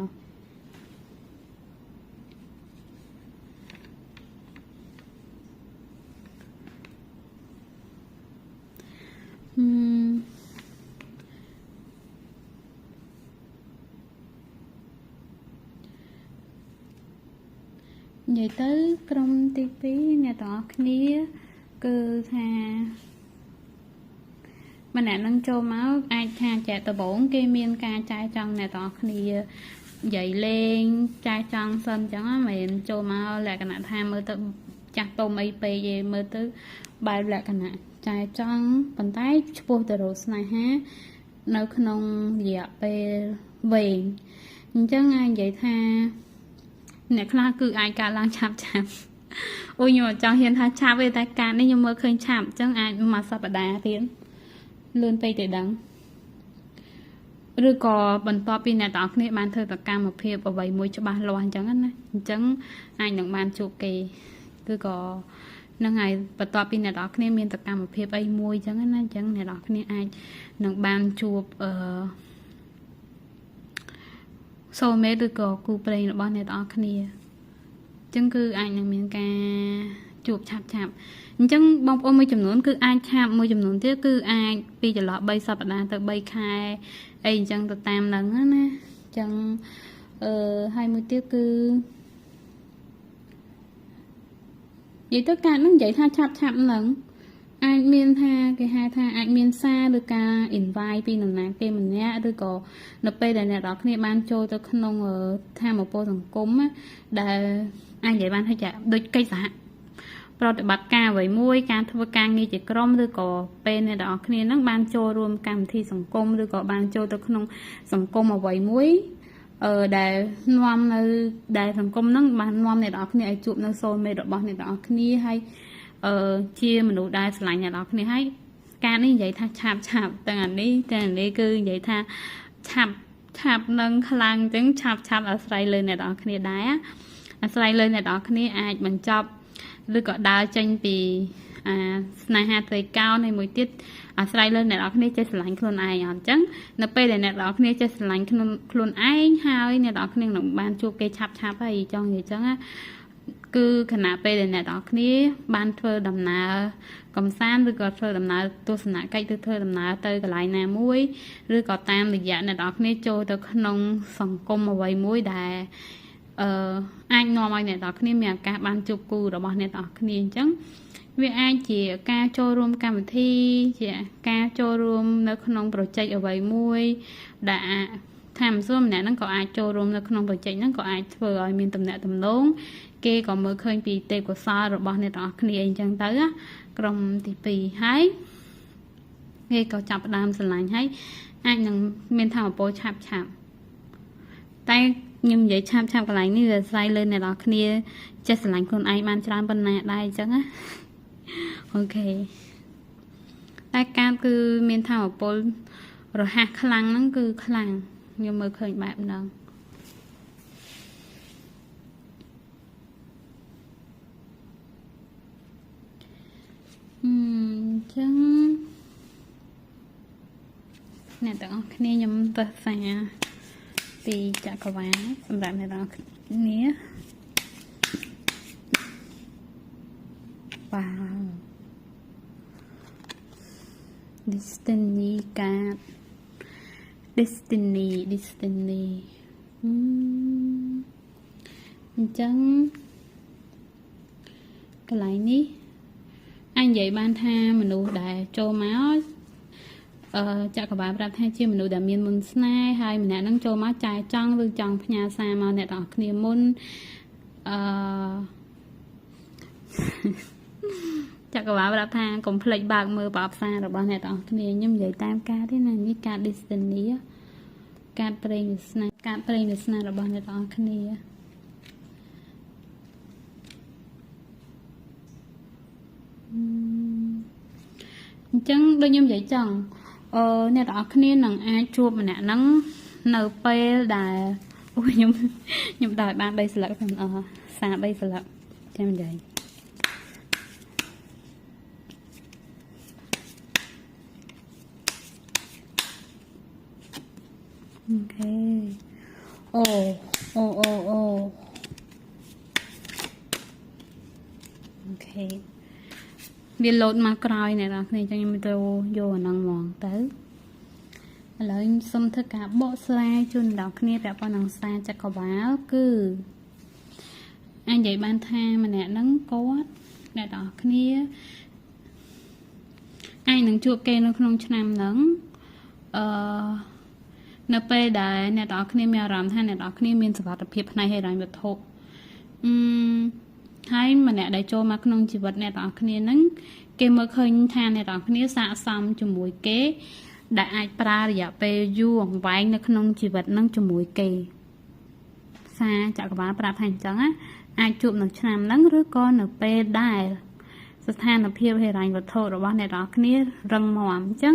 vậy tới trong tivi nè tỏ kia cứ thà mà nè nâng cho máu ai tha trẻ tờ bốn kia miên ca trai trong nè tỏ kia dậy lên trai trong sân chẳng á mình cho máu là cái nè tha mơ tự chặt tôm ấy bề về mơ tự bài là cái nè trai trong bàn tay chụp từ rồi này ha nơi không dẹp về về chẳng ai vậy tha nè khla cứ ai cả lang chạm ôi nhưng mà cho hiền tha chạm về tay cả nên nhưng mơ khơi chạm chẳng ai mà sao bà đá tiếng lươn tay tới đắng rồi có bận to pin này tao này ban thơ tất cả một phía ở vậy môi cho ba loan chẳng ai đừng ban chụp kì rồi có năng ngày bận to pin này tao này miền tất cả một phía bay môi chẳng này đó này ai đừng ban chụp sau mấy đứa có cụ play nó bọn này tao này chẳng cứ ai đừng miền ca chụp chạp chẳng bông ôm môi chùm nón cứ ai chạp môi chùm nón tiếc cứ ai vì cho lọ bay sập đá từ bay khai ấy chẳng từ tam lần á nè chẳng 20 tiếc cứ vậy tất cả nó vậy tha chạp lần ai miên tha cái hai tha ai miên xa được cả invite pin lần nào kia mình nhá được có nó bây giờ này đó cái ban trôi tôi không nông ở tham một bộ thằng cúng á để ai vậy ban thay chả đôi cây giảเราแต่บัตรการไว้มวยการทำการงี้จะกล้อมหรือก็เป็นในดอกนี้นักบานโจรวมกันที่สังคมหรือก็บานโจตัวขนมสังคมเอาไว้มวยได้นวมในได้สังคมนักบานนวมในดอกนี้ไอจูบในโซนในดอกบอลในดอกนี้ให้เชี่ยมนุษย์ได้สลายในดอกนี้ให้การนี้ใหญ่ท่าฉาบแต่อันนี้คือใหญ่ท่าฉาบนังพลังจึงฉาบอะไรเลยในดอกนี้ได้อะไรเลยในดอกนี้อาจมันจับหรือก็ดาวจังปีนายฮาเตยเก้าในมวยติดสไลเลอร์เนี่ยเราคนนี้จะสลายคลุนไออ่อนจังนับไปเลยเนี่ยเราคนนี้จะสลายคลุนไอหายเนี่ยเราคนนี้หนุ่มบ้านจูเกชับไปจังอย่างจังอ่ะคือขณะไปเลยเนี่ยเราคนนี้บ้านเธอดำนากำซ้ำหรือก็เธอดำนาตัวสนาใกล้ตัวเธอดำนาเตยกับลายนามวยหรือก็ตามระยะเนี่ยเราคนนี้โจตัวขนมสังคมเอาไว้มวยได้ai ngon ai này đó khi mình cả ban chụp cù rồi bọn này đó khi chẳng vì ai chỉ ca cho room cam thi chỉ ca cho room nó không project ở vậy muôi đã tham zoom này nó có ai cho room nó không project nó có ai vừa ở miền tầm nẹt tầm lốn kia còn mới khơi bị tê của sao rồi bọn này đó khi chẳng tới á còn thì bị hay nghe có chập đam sờ lạnh hay ai nâng miền thảo bố chạm tay nhưng vậy chăm cái lại như là say lên này đó kia chắc là lạnh con ai mang cho bên này đây chắc á ok đại ca cứ miền thảo bố rồi hạt khăn nó cứ khăn nhưng mà khởi bạn đâu chẳng nè tao kia nhầm tao phảiตีจักรวาลสำหรับในตอนนี้ว้าว Destiny การ Destiny จังcái lại ní anh vậy ban tha mình đủ đại trâu máu chắc các bạnรับให้ชื่อมนุษย์ดามีนมุนสไนให้มันนั่งโจมาใจจังหรือจังพญาซามาเนี่ยต่อคณีมุนchắc các bạnรับทางกลมพลิกบากมือปอบซาหรือบ้านเนี่ยต่อคณีย่อมใหญ่ตามการที่นั่นนี่การดิสตินีการเปลี่ยนสไนการเปลี่ยนสไนหรือบ้านเนี่ยต่อคณีจังโดยย่อมใหญ่จังเนี่ยต่อขึ้นนี่หนังอาจูบมันเนี่ยนังเนอเปย์ได้โอ้ยยมได้บ้านใบสลักกันสาใบสลักใช่ไหมใหญ่โอเคโอเคเดี๋ยวโหลดมากรอยเนี่ยนะนี่จะยังไม่ตัวโยนงมองเต้แล้วสมทกาโบสไลจุนดอกนี่แบบว่านังซาจะกบ้าคือ anh vậy ban tha mà nè nắng có nè đó kia anh nắng chuột kê nó không chăm nắng nó pe đại nè đó kia mèo rằm tha nè đó kia miên sập tập hiệp này hay rành vật thô hay mà nè đại cho mà không chỉ vật nè đó kia nắng kê mơ khơi tha nè đó kia xạ xăm cho mũi kế đại ai pra dạ pe du vay nó không chỉ vật nắng cho mũi kê xa chả có bán pra thành trắng á ai chụp nó chăm nắng rứa con nó pe đạiสถานភាពហិរញ្ញវត្ថុរបស់អ្នកនរគ្នារឹងមាំអញ្ចឹង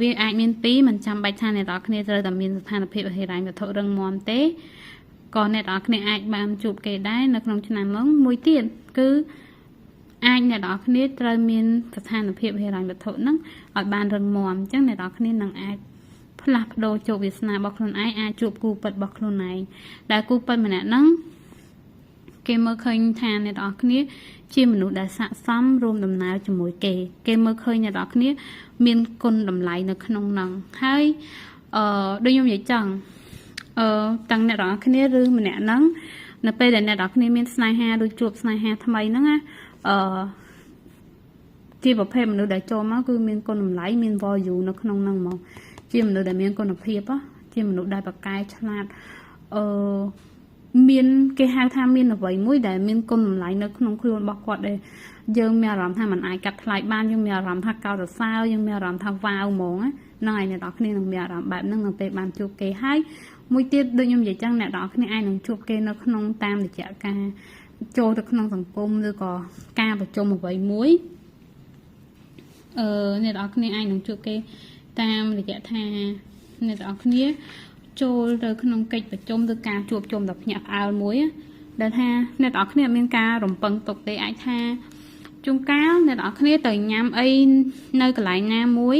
វាអាចមានពីរមិនចាំបាច់ថាអ្នកនរគ្នាត្រូវតែមានស្ថានភាពហិរញ្ញវត្ថុរឹងមាំទេក៏អ្នកនរគ្នាអាចបានជួបគេដែរនៅក្នុងឆ្នាំនោះមួយទៀតគឺអាចអ្នកនរគ្នាត្រូវមានស្ថានភាពហិរញ្ញវត្ថុហ្នឹងឲ្យបានរឹងមាំអញ្ចឹងអ្នកនរគ្នានឹងអាចផ្លាស់ប្ដូរជោគវាសនារបស់ខ្លួនឯងអាចជួបគូពិតរបស់ខ្លួនឯងដែលគូពិតម្នាក់ហ្នឹងគេមើលឃើញថាអ្នកនរគ្នាជាមនុស្សដែលស័ក្តិសមរួមដំណើរជាមួយគេមើលឃើញអ្នកនរគ្នាមានគុណតម្លៃនៅក្នុងហ្នឹងហើយដូចខ្ញុំនិយាយចឹងតាំងអ្នកនរគ្នាឬម្នាក់ហ្នឹងនៅពេលដែលអ្នកនរគ្នាមានស្នេហាឬជួបស្នេហាថ្មីហ្នឹងណាជាប្រភេទមនុស្សដែលចូលមកគឺមានគុណតម្លៃមាន value នៅក្នុងហ្នឹងមកជាមនុស្សដែលមានគុណភាពជាមនុស្សដែលប្រកែកឆ្លាតមានគេហៅថាមានអ្វីមួយដែលមានគុណតម្លៃនៅក្នុងខ្លួនរបស់គាត់ដែលយើងមានអារម្មណ៍ថាมันអាចកាត់ថ្លៃបានយើងមានអារម្មណ៍ថាកោតសរសើរយើងមានអារម្មណ៍ថាវ៉ាវហ្មងហ្នឹងហើយអ្នកនរគ្នានឹងមានអារម្មណ៍បែបហ្នឹងនៅពេលបានជួបគេហើយមួយទៀតដូចខ្ញុំនិយាយចឹងអ្នកនរគ្នាអាចនឹងជួបគេនៅក្នុងតាមរយៈការចូលទៅក្នុងសង្គមឬក៏ការប្រជុំអ្វីមួយអ្នកនរគ្នាអាចនឹងជួបគេតាមរយៈថាអ្នកនរគ្នាចូលទៅក្នុងកិច្ចប្រជុំឬការជួបជុំដ៏ភ្ញាក់ផ្អើលមួយដែលថាអ្នកនរគ្នាមានការរំពឹងទុកទេអាចថាជួនកាលអ្នកនរគ្នាទៅញ៉ាំអីនៅកន្លែងណាមួយ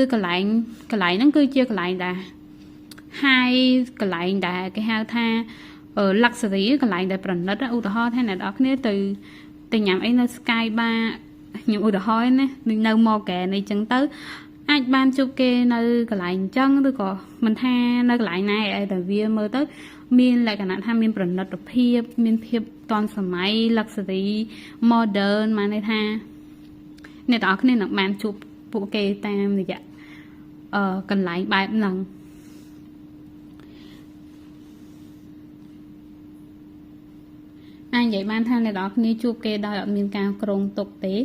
ឬកន្លែងហ្នឹងគឺជាកន្លែងដែល hai កន្លែងដែលគេហៅថា luxury កន្លែងដែលប្រណិតឧទាហរណ៍ថាអ្នកនរគ្នាទៅញ៉ាំអីនៅ Sky Bar ខ្ញុំឧទាហរណ៍ណានៅ Morgan អីចឹងទៅអាចបានជួបគេនៅកន្លែងអញ្ចឹងឬក៏មិនថានៅកន្លែងណាឯតែវាមើលទៅមានលក្ខណៈថាមានប្រណិតភាពមានភាពទាន់សម័យ luxury modern មកន័យថាអ្នកទាំងអស់គ្នានឹងបានជួបពួកគេតាមរយៈកន្លែងបែបហ្នឹងអាចនិយាយបានថាអ្នកទាំងអស់គ្នាជួបគេដោយអត់មានការគ្រោងទុកទេស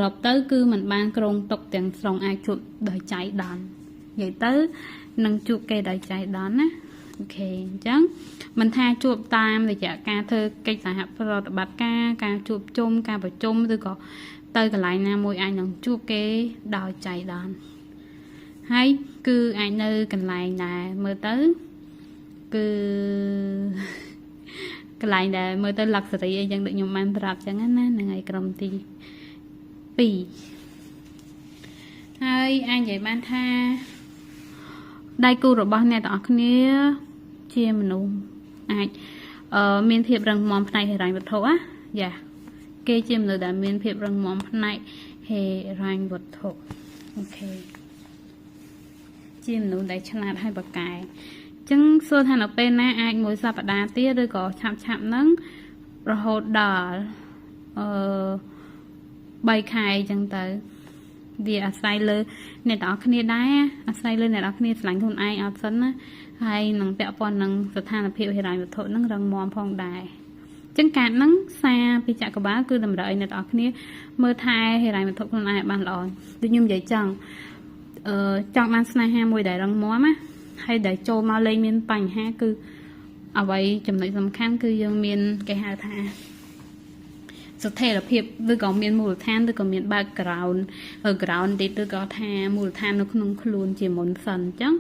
រុបទៅគឺมันបានក្រងទុកទាំងស្រុងអាចជួបដោយចៃដន្យនិយាយទៅនឹងជួបគេដោយចៃដន្យណាអូខេអញ្ចឹងមិនថាជួបតាមរយៈការធ្វើកិច្ចសហប្រតិបត្តិការជួបជុំការប្រជុំឬក៏ទៅកន្លែងណាមួយអាចនឹងជួបគេដោយចៃដន្យហើយគឺអាចនៅកន្លែងដែរមើលទៅគឺកន្លែងដែលមើលទៅ luxury អីចឹងដូចខ្ញុំបានប្រាប់ចឹងណាហ្នឹងហើយក្រុមទី2ហើយអាចនិយាយបានថាដៃគូរបស់អ្នកទាំងអស់គ្នាជាមនុស្សអាចមានភាពរឹងមាំផ្នែកហិរញ្ញវត្ថុយ៉ាគេជាមនុស្សដែលមានភាពរឹងមាំផ្នែកហិរញ្ញវត្ថុអូខេជាមនុស្សដែលឆ្លាតហើយប្រកែកអញ្ចឹងសួរថានៅពេលណាអាចមួយសប្តាហ៍ទៀតឬក៏ឆាប់ហ្នឹងរហូតដល់3 ខែអញ្ចឹងទៅវាអាស្រ័យលើអ្នកទាំងអស់គ្នាដែរអាស្រ័យលើអ្នកទាំងអស់គ្នាឆ្លាញ់ខ្លួនឯងអត់សិនណាហើយនឹងពាក់ព័ន្ធនឹងស្ថានភាពហិរញ្ញវត្ថុហ្នឹងរឹងមាំផងដែរអញ្ចឹងការហ្នឹងសារពីចក្របាលគឺតម្រូវឲ្យអ្នកទាំងអស់គ្នាមើលថែហិរញ្ញវត្ថុខ្លួនឯងបានល្អដូចខ្ញុំនិយាយចង់បានស្នេហាមួយដែលរឹងមាំណាហើយដែលចូលមកលេងមានបញ្ហាគឺអ្វីចំណុចសំខាន់គឺយើងមានគេហៅថាស្ថិរភាពឬក៏មានមូលដ្ឋានឬក៏មាន background តិចឬក៏ថាមូលដ្ឋាននៅក្នុងខ្លួនជាមុនសិនអញ្ចឹង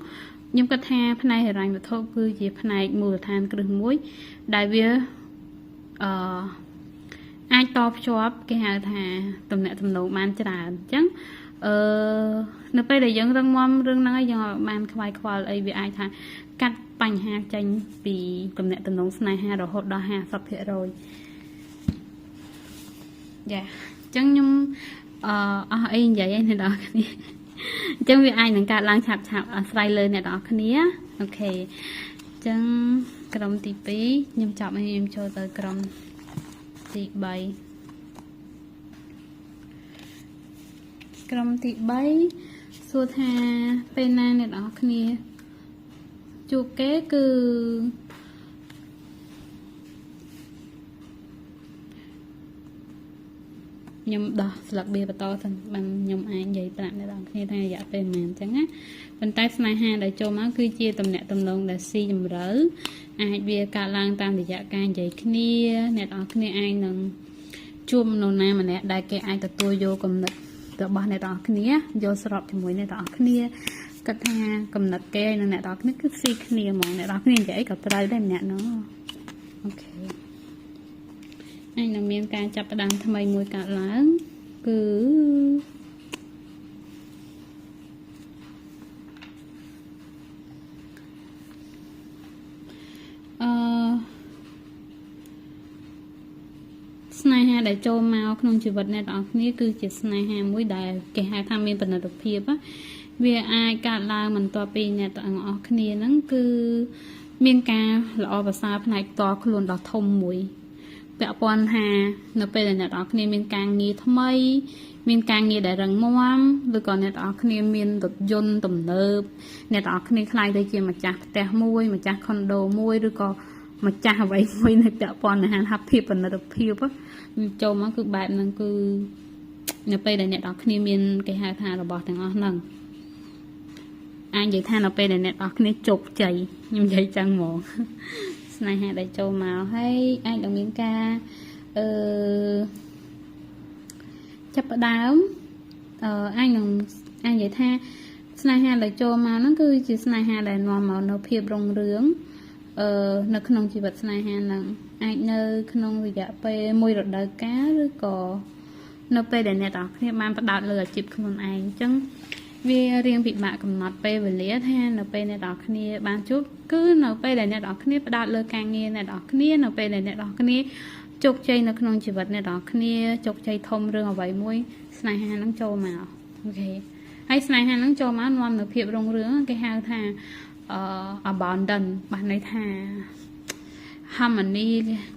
ខ្ញុំគិតថាផ្នែកហិរញ្ញវត្ថុគឺជាផ្នែកមូលដ្ឋានគ្រឹះមួយដែលវាអាចតភ្ជាប់គេហៅថាទំនាក់ទំនងបានច្រើនអញ្ចឹងនៅពេលដែលយើងរឹងមាំរឿងហ្នឹងហើយយើងបានខ្វាយខ្វល់អីវាអាចថាកាត់បញ្ហាចេញពីទំនាក់ទំនងស្នេហារហូតដល់ 50% យ៉ាអញ្ចឹងខ្ញុំអស់អីនិយាយឲ្យអ្នកនរគ្នាអញ្ចឹងវាអាចនឹងកើតឡើងឆាប់អាស្រ័យលើអ្នកនរគ្នាអូខេអញ្ចឹង ក្រុមទី2ខ្ញុំចាប់ឲ្យខ្ញុំចូលទៅក្រុមទី3ក្រុមទី3សួរថាពេលណាអ្នកនរគ្នាជួបគេគឺខ្ញុំដោះស្លឹកបៀបន្តសិនបានខ្ញុំអាចនិយាយប្រាប់អ្នកនរគ្នាថារយៈពេលប៉ុន្មានអញ្ចឹងណាប៉ុន្តែស្នេហាដែលចូលមកគឺជាតំណែងតំណងដែលស៊ីជម្រៅអាចវាកើតឡើងតាមរយៈការនិយាយគ្នាអ្នកនរគ្នាអាចនឹងជួបនរណាម្នាក់ដែលគេអាចទទួលយកគំនិតរបស់អ្នកនរគ្នាយកស្របជាមួយអ្នកនរគ្នាគិតថាគំនិតគេនិងអ្នកនរគ្នាគឺស៊ីគ្នាហ្មងអ្នកនរគ្នានិយាយក៏ត្រូវដែរម្នាក់នោះអូខេហើយនឹងមានការចាប់ផ្ដើមថ្មីមួយកើតឡើងគឺស្នេហាដែលចូលមកក្នុងជីវិតអ្នកនរគ្នាគឺជាស្នេហាមួយដែលគេហៅថាមានផលិតភាពវាអាចកើតឡើងបន្ទាប់ពីអ្នកទាំងអស់គ្នាហ្នឹងគឺមានការល្អប្រសើរផ្នែកផ្ទាល់ខ្លួនដ៏ធំមួយពាក់ព័ន្ធថានៅពេលដែលអ្នកនរគ្នាមានការងារថ្មីមានការងារដែលរឹងមាំឬក៏អ្នកនរគ្នាមានរថយន្តទំនើបអ្នកនរគ្នាខ្លាយទៅជាម្ចាស់ផ្ទះមួយម្ចាស់ខុនដូមួយឬក៏ម្ចាស់អ្វីមួយនៅពាក់ព័ន្ធអាហារភាពផលិតភាពចូលមកគឺបែបហ្នឹងគឺនៅពេលដែលអ្នកនរគ្នាមានគេហៅថារបស់ទាំងអស់ហ្នឹងអាចនិយាយថានៅពេលដែលអ្នកនរគ្នាជោគជ័យខ្ញុំនិយាយចឹងហ្មងស្នេហាដែលចូលមកហើយអាចនឹងមានការចាប់ផ្ដើមអាចនឹងអាចនិយាយថាស្នេហាដែលចូលមកហ្នឹងគឺជាស្នេហាដែលនាំមកនៅភាពរុងរឿងនៅក្នុងជីវិតស្នេហាហ្នឹងអាចនៅក្នុងរយៈពេលមួយរដូវកាលឬក៏នៅពេលដែលអ្នកទាំងគ្នាបានផ្ដោតលើអាជីពខ្លួនឯងអញ្ចឹងវារៀងពិបាកកំណត់ពេលវេលាថានៅពេលអ្នកទាំងគ្នាបានជួបគឺនៅពេលដែលអ្នកទាំងគ្នាផ្ដោតលើការងារអ្នកទាំងគ្នានៅពេលដែលអ្នកទាំងគ្នាជោគជ័យនៅក្នុងជីវិតអ្នកទាំងគ្នាជោគជ័យធំរឿងអ្វីមួយស្នេហាហ្នឹងចូលមកអូខេហើយស្នេហាហ្នឹងចូលមកនាំនៅភាពរុងរឿងគេហៅថាabundant បានន័យថា harmony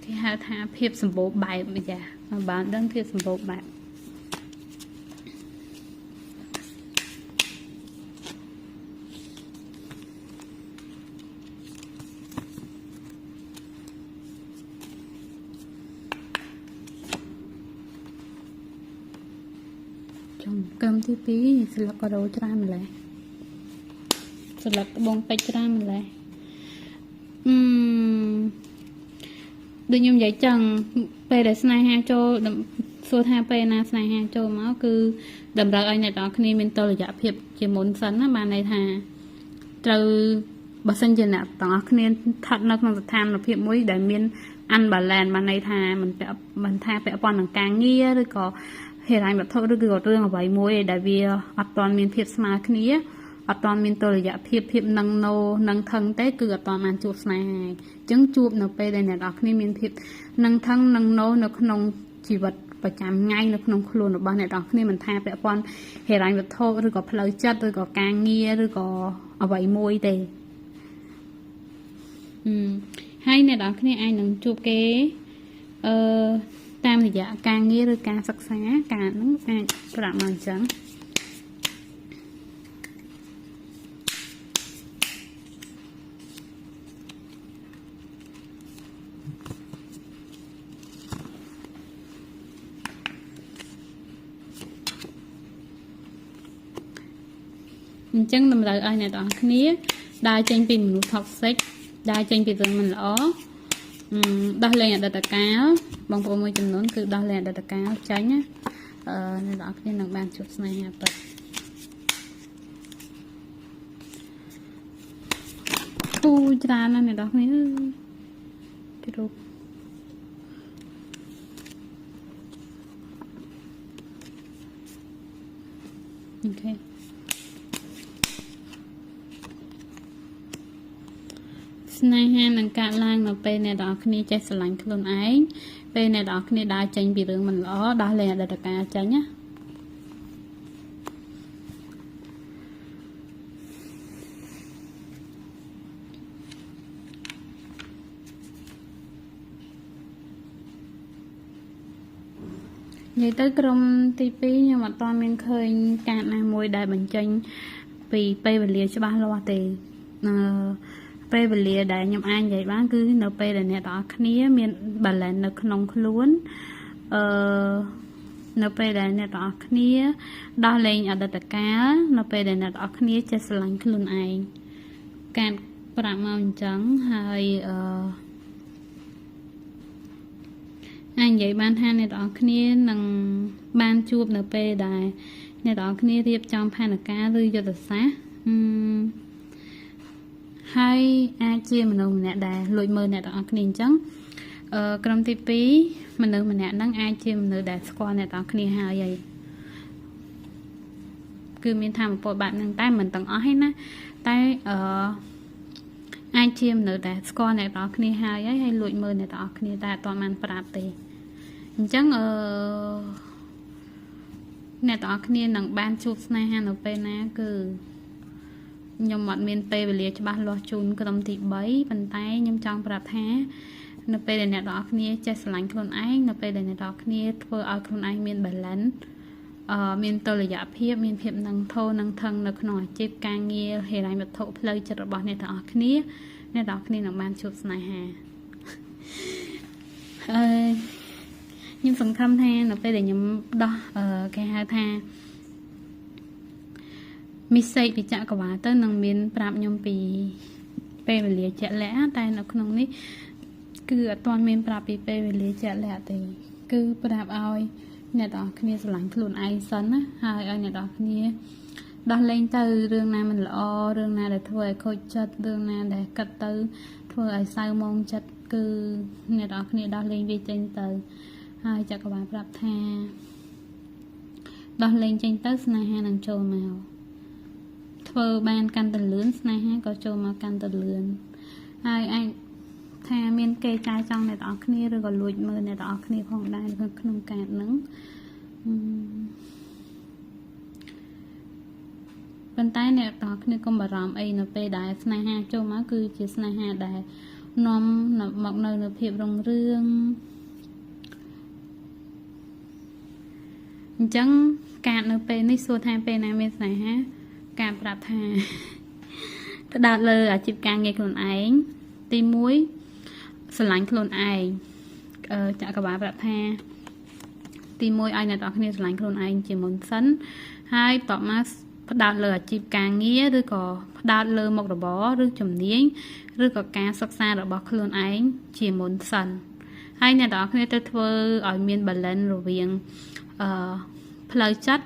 គេហៅថាភាពសម្បូរបែបម្ចាស់ abundant ភាពសម្បូរបែបក្រុមទី2ស្លឹកការ៉ូច្រើនម្ល៉េះស្លឹកត្បូងពេជ្រច្រើនម្ល៉េះដូចខ្ញុំនិយាយចឹងពេលដែលស្នេហាចូលសួរថាពេលណាស្នេហាចូលមកគឺតម្រូវឲ្យអ្នកទាំងគ្នាមានតុល្យភាពជាមុនសិនណាបានន័យថាត្រូវបើសិនជាអ្នកទាំងអស់គ្នាស្ថិតនៅក្នុងស្ថានភាពមួយដែលមាន unbalance បានន័យថាមិនថាពាក់ព័ន្ធនឹងការងារឬក៏ហេរ៉ាញ់វត្ថុឬក៏រឿងអ្វីមួយដែលវាអត់ទាន់មានភាពស្មើគ្នាអត់ទាន់មានតុល្យភាពនឹងណូនឹងថឹងទេគឺអត់ទាន់បានជួបស្នេហាអញ្ចឹងជួបនៅពេលដែលអ្នកនរគ្នាមានភាពនឹងថឹងនឹងណូនៅក្នុងជីវិតប្រចាំថ្ងៃនៅក្នុងខ្លួនរបស់អ្នកនរគ្នាមិនថាពាក់ព័ន្ធហេរ៉ាញ់វត្ថុឬក៏ផ្លូវចិត្តឬក៏ការងារឬក៏អ្វីមួយទេហើយអ្នកនរគ្នាអាចនឹងជួបគេតាមរយៈការងារឬការសិក្សាការហ្នឹងអាចប្រាប់មកអញ្ចឹងអញ្ចឹងតម្រូវឲ្យអ្នកទាំងគ្នាដើរចេញពីមនុស្ស toxic ដើរចេញពីរឿងមិនល្អដោះលែងអតីតកាលបងប្អូនមួយចំនួនគឺដោះលែងអតីតកាលចាញ់ណាអ្នកទាំងគ្នានឹងបានជួបស្នេហាពិតអូច្រើនណាស់អ្នកទាំងគ្នាពីរូបអូខេស្នេហានឹងកើតឡើងនៅពេលអ្នកទាំងអស់គ្នាចេះស្រឡាញ់ខ្លួនឯងពេលអ្នកទាំងអស់គ្នាដើរចេញពីរឿងមិនល្អដោះលែងអតីតកាលចេញណា vậy tớiក្រុមទី2ខ្ញុំអត់ទាន់មានឃើញការណាមួយដែលបញ្ចេញពីពេលវេលាច្បាស់លាស់ទេពេលវេលាដែលខ្ញុំអាចនិយាយបានគឺនៅពេលដែលអ្នកទាំងអស់គ្នាមាន balance នៅក្នុងខ្លួននៅពេលដែលអ្នកទាំងអស់គ្នាដោះលែងអតីតកាលនៅពេលដែលអ្នកទាំងអស់គ្នាចេះស្រឡាញ់ខ្លួនឯងការប្រាប់មកអញ្ចឹងហើយអាចនិយាយបានថាអ្នកទាំងអស់គ្នានឹងបានជួបនៅពេលដែលអ្នកទាំងអស់គ្នារៀបចំផែនការឬយុទ្ធសាស្ត្រហើយអាចជាមនុស្សម្នាក់ដែលលួចមើលអ្នកទាំងអស់គ្នាអញ្ចឹងក្រុមទី2មនុស្សម្នាក់ហ្នឹងអាចជាមនុស្សដែលស្គាល់អ្នកទាំងអស់គ្នាហើយគឺមានធម៌ពលបែបហ្នឹងតែមិនទាំងអស់ទេណាតែអាចជាមនុស្សដែលស្គាល់អ្នកទាំងអស់គ្នាហើយលួចមើលអ្នកទាំងអស់គ្នាតែអត់ទាន់បានប្រាប់ទេអញ្ចឹងអ្នកទាំងអស់គ្នានឹងបានជួបស្នេហានៅពេលណាគឺខ្ញុំអត់មានពេលវេលាច្បាស់លាស់ជូនក្រុមទី3ប៉ុន្តែខ្ញុំចង់ប្រាប់ថានៅពេលដែលអ្នកទាំងអស់គ្នាចេះស្រឡាញ់ខ្លួនឯងនៅពេលដែលអ្នកទាំងអស់គ្នាធ្វើឲ្យខ្លួនឯងមាន balance មានតុល្យភាពមានភាពនឹងធោនឹងថឹងនៅក្នុងអាជីពការងារហិរញ្ញវត្ថុផ្លូវចិត្តរបស់អ្នកទាំងអស់គ្នាអ្នកទាំងអស់គ្នានឹងបានជួបស្នេហាខ្ញុំសង្ឃឹមថានៅពេលដែលខ្ញុំដោះគេហៅថាមីសេចពីចក្រវាឡទៅនឹងមានប្រាប់ខ្ញុំពីពេលវេលាជាក់លាក់តែនៅក្នុងនេះគឺអត់ទាន់មានប្រាប់ពីពេលវេលាជាក់លាក់ទេគឺប្រាប់ឲ្យអ្នកទាំងអស់គ្នាស្រឡាញ់ខ្លួនឯងសិនណាហើយឲ្យអ្នកទាំងអស់គ្នាដោះលែងទៅរឿងណាមិនល្អរឿងណាដែលធ្វើឲ្យខូចចិត្តរឿងណាដែលកាត់ទៅធ្វើឲ្យសៅមងចិត្តគឺអ្នកទាំងអស់គ្នាដោះលែងវាចេញទៅហើយចក្រវាឡប្រាប់ថាដោះលែងចេញទៅស្នេហានឹងចូលមកធ្វើបានកាន់តែលឿនស្នេហាក៏ចូលមកកាន់តែលឿនហើយអាចថាមានគេចាយចង់អ្នកទាំងអស់គ្នាឬក៏លួចមើលអ្នកទាំងអស់គ្នាផងដែរក្នុងកាតហ្នឹងប៉ុន្តែអ្នកទាំងអស់គ្នាកុំបារម្ភអីនៅពេលដែលស្នេហាចូលមកគឺជាស្នេហាដែលនាំមកនៅភាពរុងរឿងអញ្ចឹងការនៅពេលនេះសួរថាពេលណាមានស្នេហាការប្រាប់ថាផ្ដោតលើអាជីពការងារខ្លួនឯងទី1ស្រឡាញ់ខ្លួនឯងចក្រវាឡប្រាប់ថាទី1ឲ្យអ្នកទាំងគ្នាស្រឡាញ់ខ្លួនឯងជាមុនសិនហើយតបមកផ្ដោតលើអាជីពការងារឬក៏ផ្ដោតលើមុខរបរឬជំនាញឬក៏ការសិក្សារបស់ខ្លួនឯងជាមុនសិនហើយអ្នកទាំងគ្នាទៅធ្វើឲ្យមាន balance រវាងផ្លូវចិត្ត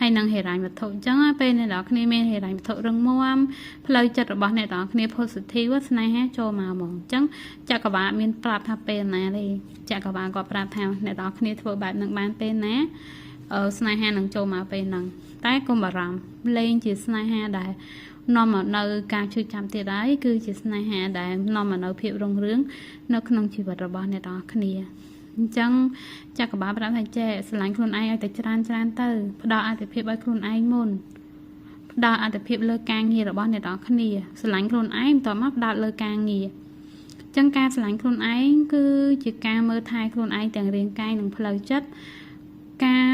ហើយនឹងហិរញ្ញវត្ថុអញ្ចឹងពេលអ្នកទាំងគ្នាមានហិរញ្ញវត្ថុរឹងមាំផ្លូវចិត្តរបស់អ្នកទាំងគ្នា positive ស្នេហាចូលមកហ្មងអញ្ចឹងចក្រវាឡមានប្រាប់ថាពេលណាទេចក្រវាឡក៏ប្រាប់ថាអ្នកទាំងគ្នាធ្វើបែបនឹងបានពេលណាស្នេហានឹងចូលមកពេលហ្នឹងតែកុំបារម្ភលេងជាស្នេហាដែលនាំមកនៅការឈឺចាប់ទៀតហើយគឺជាស្នេហាដែលនាំមកនៅភាពរុងរឿងនៅក្នុងជីវិតរបស់អ្នកទាំងគ្នាអញ្ចឹងចក្រវាឡប្រាប់ថាចេះស្រឡាញ់ខ្លួនឯងឲ្យតែច្រើនទៅផ្ដល់អាទិភាពឲ្យខ្លួនឯងមុនផ្ដល់អាទិភាពលើការងាររបស់អ្នកទាំងគ្នាស្រឡាញ់ខ្លួនឯងបន្ទាប់មកផ្ដោតលើការងារអញ្ចឹងការស្រឡាញ់ខ្លួនឯងគឺជាការមើលថែខ្លួនឯងទាំងរាងកាយនិងផ្លូវចិត្តការ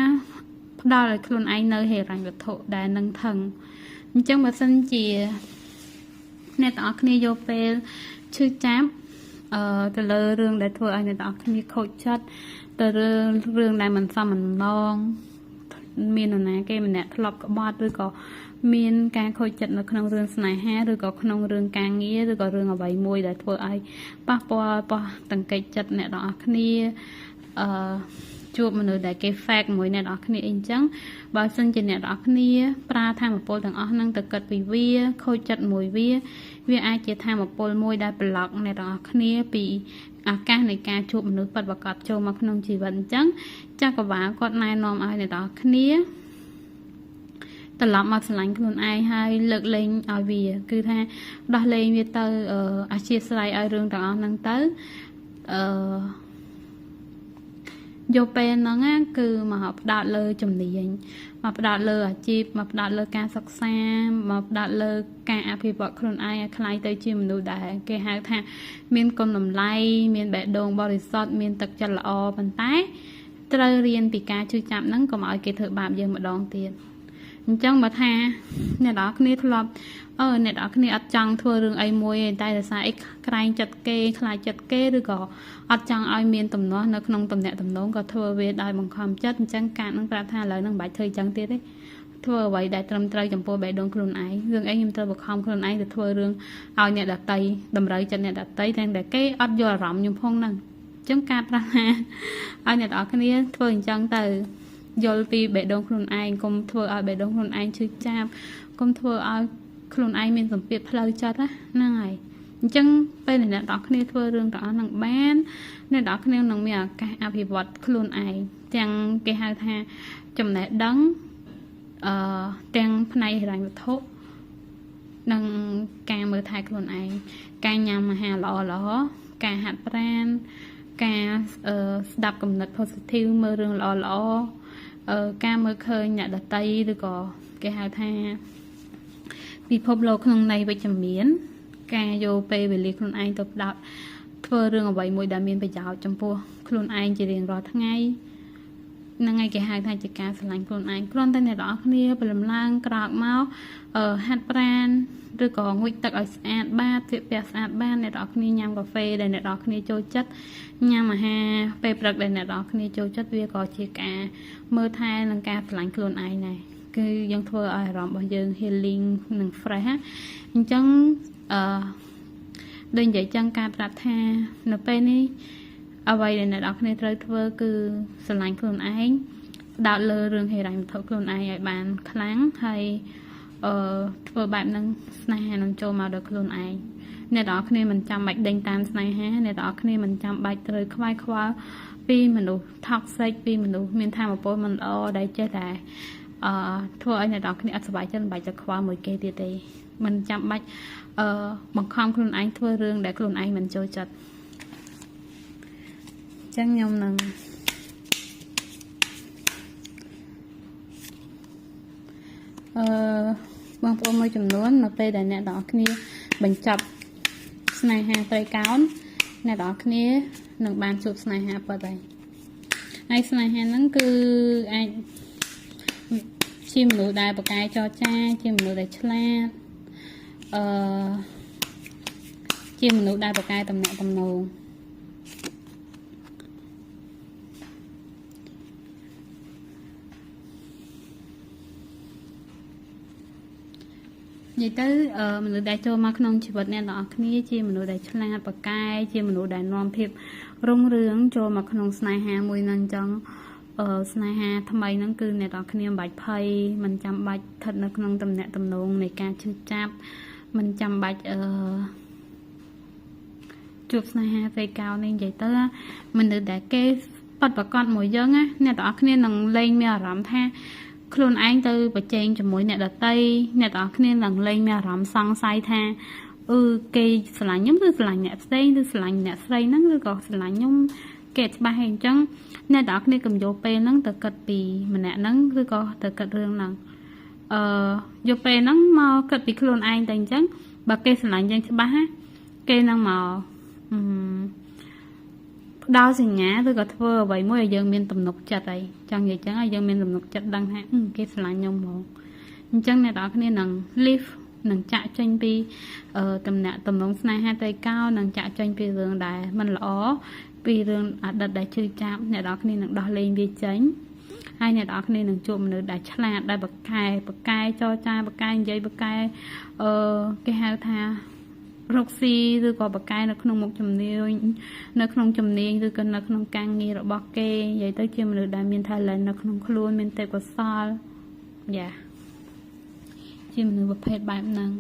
ផ្ដល់ឲ្យខ្លួនឯងនៅហិរញ្ញវត្ថុដែលនឹងថឹងអញ្ចឹងបើសិនជាអ្នកទាំងអស់គ្នាយកពេលឈឺចាប់ទៅលើរឿងដែលធ្វើឲ្យអ្នកទាំងអស់គ្នាខូចចិត្តទៅរឿងដែលមិនសមមិនឡងមាននរណាគេម្នាក់ធ្លាប់ក្បត់ឬក៏មានការខូចចិត្តនៅក្នុងរឿងស្នេហាឬក៏ក្នុងរឿងការងារឬក៏រឿងអ្វីមួយដែលធ្វើឲ្យប៉ះពាល់តង្កេតចិត្តអ្នកទាំងអស់គ្នាជួបមនុស្សដែលគេ fake មួយអ្នកទាំងអស់គ្នាអីអញ្ចឹងបើសិនជាអ្នកទាំងអស់គ្នាប្រើធម៌ពលទាំងអស់ហ្នឹងទៅគិតពីវាខូចចិត្តមួយវាអាចជាធម៌ពលមួយដែលប្លុកអ្នកទាំងអស់គ្នាពីឱកាសនៃការជួបមនុស្សពិតប្រាកដចូលមកក្នុងជីវិតអញ្ចឹងចក្រវាឡគាត់ណែនាំឲ្យអ្នកទាំងអស់គ្នាត្រឡប់មកស្រឡាញ់ខ្លួនឯងហើយលើកលែងឲ្យវាគឺថាដោះលែងវាទៅអធិស្ឋានឲ្យរឿងទាំងអស់ហ្នឹងទៅយកពេលហ្នឹងគឺមកផ្ដោតលើជំនាញមកផ្ដោតលើអាជីពមកផ្ដោតលើការសិក្សាមកផ្ដោតលើការអភិវឌ្ឍខ្លួនឯងឲ្យក្លាយទៅជាមនុស្សដែលគេហៅថាមានគុណតម្លៃមានបេះដូងបរិសុទ្ធមានទឹកចិត្តល្អប៉ុន្តែ ត្រូវរៀនពីការជឿចាប់ហ្នឹងកុំឲ្យគេធ្វើបាបយើងម្ដងទៀតអញ្ចឹងបើថាអ្នកនរគ្នាធ្លាប់អ្នកនរគ្នាអត់ចង់ធ្វើរឿងអីមួយទេតែដោយសារអីក្រែងចិត្តគេខ្លាចចិត្តគេឬក៏អត់ចង់ឲ្យមានទំនាស់នៅក្នុងទំនាក់ទំនងក៏ធ្វើវាដោយបង្ខំចិត្តអញ្ចឹងការនឹងប្រាប់ថាឥឡូវនឹងមិនបាច់ធ្វើអញ្ចឹងទៀតទេធ្វើអ្វីដែលត្រឹមត្រូវចំពោះបេះដូងខ្លួនឯងរឿងអីខ្ញុំត្រូវបង្ខំខ្លួនឯងទៅធ្វើរឿងឲ្យអ្នកដតីតម្រូវចិត្តអ្នកដតីតែគេអត់យល់អារម្មណ៍ខ្ញុំផងហ្នឹងអញ្ចឹងការប្រាប់ថាឲ្យអ្នកនរគ្នាធ្វើអញ្ចឹងទៅយល់ពីបេះដូងខ្លួនឯងកុំធ្វើឲ្យបេះដូងខ្លួនឯងឈឺចាប់កុំធ្វើឲ្យខ្លួនឯងមានសម្ពាធផ្លូវចិត្តហ្នឹងហើយអញ្ចឹងពេលអ្នកនរគ្នាធ្វើរឿងទាំងអស់ហ្នឹងបានអ្នកនរគ្នានឹងមានឱកាសអភិវឌ្ឍខ្លួនឯងទាំងគេហៅថាចំណេះដឹងទាំងផ្នែកហិរញ្ញវត្ថុនិងការមើលថែខ្លួនឯងការញ៉ាំអាហារល្អៗការហាត់ប្រាណការស្ដាប់គំនិត positive មើលរឿងល្អៗការមើលឃើញអ្នកដតីឬក៏គេហៅថាពិភពលោកក្នុងន័យវិជ្ជមានការយកពេលវេលាខ្លួនឯងទៅផ្ដោតធ្វើរឿងអ្វីមួយដែលមានប្រយោជន៍ចំពោះខ្លួនឯងជារៀងរាល់ថ្ងៃហ្នឹងហើយគេហៅថាជាការស្រឡាញ់ខ្លួនឯងគ្រាន់តែអ្នកនរគ្នាព្រលឹមឡើងក្រោកមកហាត់ប្រាណឬក៏ងូតទឹកឲ្យស្អាតបាតស្លៀកពាក់ស្អាតបាតអ្នកនរគ្នាញ៉ាំកាហ្វេដែលអ្នកនរគ្នាចូលចិត្តញ៉ាំអាហារពេលព្រឹកដែលអ្នកនរគ្នាចូលចិត្តវាក៏ជាការមើលថែនិងការស្រឡាញ់ខ្លួនឯងដែរគឺយើងធ្វើឲ្យអារម្មណ៍របស់យើង healing និង fresh អញ្ចឹងដូចនិយាយចឹងការប្រាប់ថានៅពេលនេះអ្វីដែលអ្នកនរគ្នាត្រូវធ្វើគឺស្រឡាញ់ខ្លួនឯងផ្ដោតលើរឿងហិរញ្ញវត្ថុខ្លួនឯងឲ្យបានខ្លាំងហើយធ្វើបែបហ្នឹងស្នេហានឹងចូលមកដល់ខ្លួនឯងអ្នកនរគ្នាមិនចាំបាច់ដេញតាមស្នេហាអ្នកនរគ្នាមិនចាំបាច់ត្រូវខ្វាយខ្វល់ពីមនុស្ស toxic ពីមនុស្សមានថាមពលមិនល្អដែលចេះតែធ្វើឲ្យអ្នកនរគ្នាអត់សុខចិត្តមិនបាច់ទៅខ្វល់មួយគេទៀតទេមិនចាំបាច់បង្ខំខ្លួនឯងធ្វើរឿងដែលខ្លួនឯងមិនចូលចិត្តចឹងខ្ញុំនឹងបងប្អូនមួយចំនួននៅពេលដែលអ្នកនរគ្នាបញ្ចប់ស្នេហាត្រីកោណអ្នកនរគ្នានឹងបានជួបស្នេហាពិតហើយស្នេហាហ្នឹងគឺអាចជាមនុស្សដែលបកកាយចរចាជាមនុស្សដែលឆ្លាតជាមនុស្សដែលបកកាយតំណែងតំណងនិយាយទៅមនុស្សដែលចូលមកក្នុងជីវិតអ្នកនរគ្នាជាមនុស្សដែលឆ្លាតបកកាយជាមនុស្សដែលនាំភាពរុងរឿងចូលមកក្នុងស្នេហាមួយហ្នឹងអញ្ចឹងស្នេហាថ្មីហ្នឹងគឺអ្នកនរគ្នាមិនបាច់ភ័យមិនចាំបាច់ស្ថិតនៅក្នុងទំនាក់ទំនងនៃការឈឺចាប់មិនចាំបាច់ជួបស្នេហាត្រីកោណនេះនិយាយទៅមនុស្សដែលគេប៉ັດប្រកាសមួយយើងណាអ្នកនរគ្នានឹងលែងមានអារម្មណ៍ថាខ្លួនឯងទៅប្រជែងជាមួយអ្នកដតីអ្នកនរគ្នានឹងលែងមានអារម្មណ៍សង្ស័យថាគេស្រឡាញ់ខ្ញុំឬស្រឡាញ់អ្នកផ្សេងឬស្រឡាញ់អ្នកស្រីហ្នឹងឬក៏ស្រឡាញ់ខ្ញុំគេច្បាស់ហើយអញ្ចឹងអ្នកនរគ្នាកុំយកពេលហ្នឹងទៅគិតពីម្នាក់ហ្នឹងឬក៏ទៅគិតរឿងហ្នឹងយកពេលហ្នឹងមកគិតពីខ្លួនឯងតែអញ្ចឹងបើគេស្រឡាញ់យើងច្បាស់ណាគេនឹងមកផ្ដល់សញ្ញាឬក៏ធ្វើអ្វីមួយឲ្យយើងមានទំនុកចិត្តអីចង់និយាយចឹងឲ្យយើងមានទំនុកចិត្តដឹងថាគេស្រឡាញ់ខ្ញុំហ្មងអញ្ចឹងអ្នកនរគ្នានឹង live នឹងចាក់ចេញពីតំណែងតំណងស្នេហាត្រីកោណនឹងចាក់ចេញពីរឿងដែលមិនល្អពីរឿងអតីតដែលជឿចាប់អ្នកនរគ្នានឹងដោះលែងវាចេញហើយអ្នកនរគ្នានឹងជួបមនុស្សដែលឆ្លាតដែលបកកាយចរចាបកកាយនិយាយបកកាយគេហៅថារកស៊ីឬក៏បកកាយនៅក្នុងមុខជំនាញនៅក្នុងជំនាញឬក៏នៅក្នុងការងាររបស់គេនិយាយទៅជាមនុស្សដែលមាន talent នៅក្នុងខ្លួនមានទេពកោសល្យយ៉ាជាមនុស្សប្រភេទបែបហ្នឹង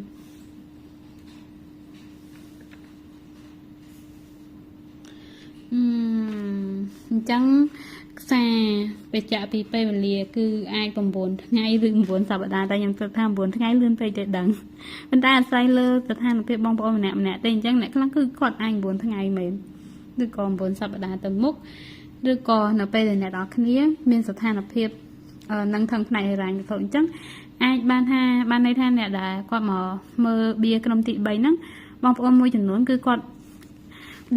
អញ្ចឹងខ្សាបញ្ជាក់ពីពេលវេលាគឺអាច9ថ្ងៃឬ9សប្តាហ៍តែខ្ញុំគិតថា9ថ្ងៃលឿនពេកទេដឹងប៉ុន្តែអាស្រ័យលើស្ថានភាពបងប្អូនម្នាក់ទេអញ្ចឹងអ្នកខ្លះគឺគាត់អាច9ថ្ងៃមែនឬក៏9សប្តាហ៍ទៅមុខឬក៏នៅពេលដែលអ្នកនរគ្នាមានស្ថានភាពនឹងថឹងផ្នែកហិរញ្ញវត្ថុអញ្ចឹងអាចបានន័យថាអ្នកដែលគាត់មកមើលបៀក្រុមទី3ហ្នឹងបងប្អូនមួយចំនួនគឺគាត់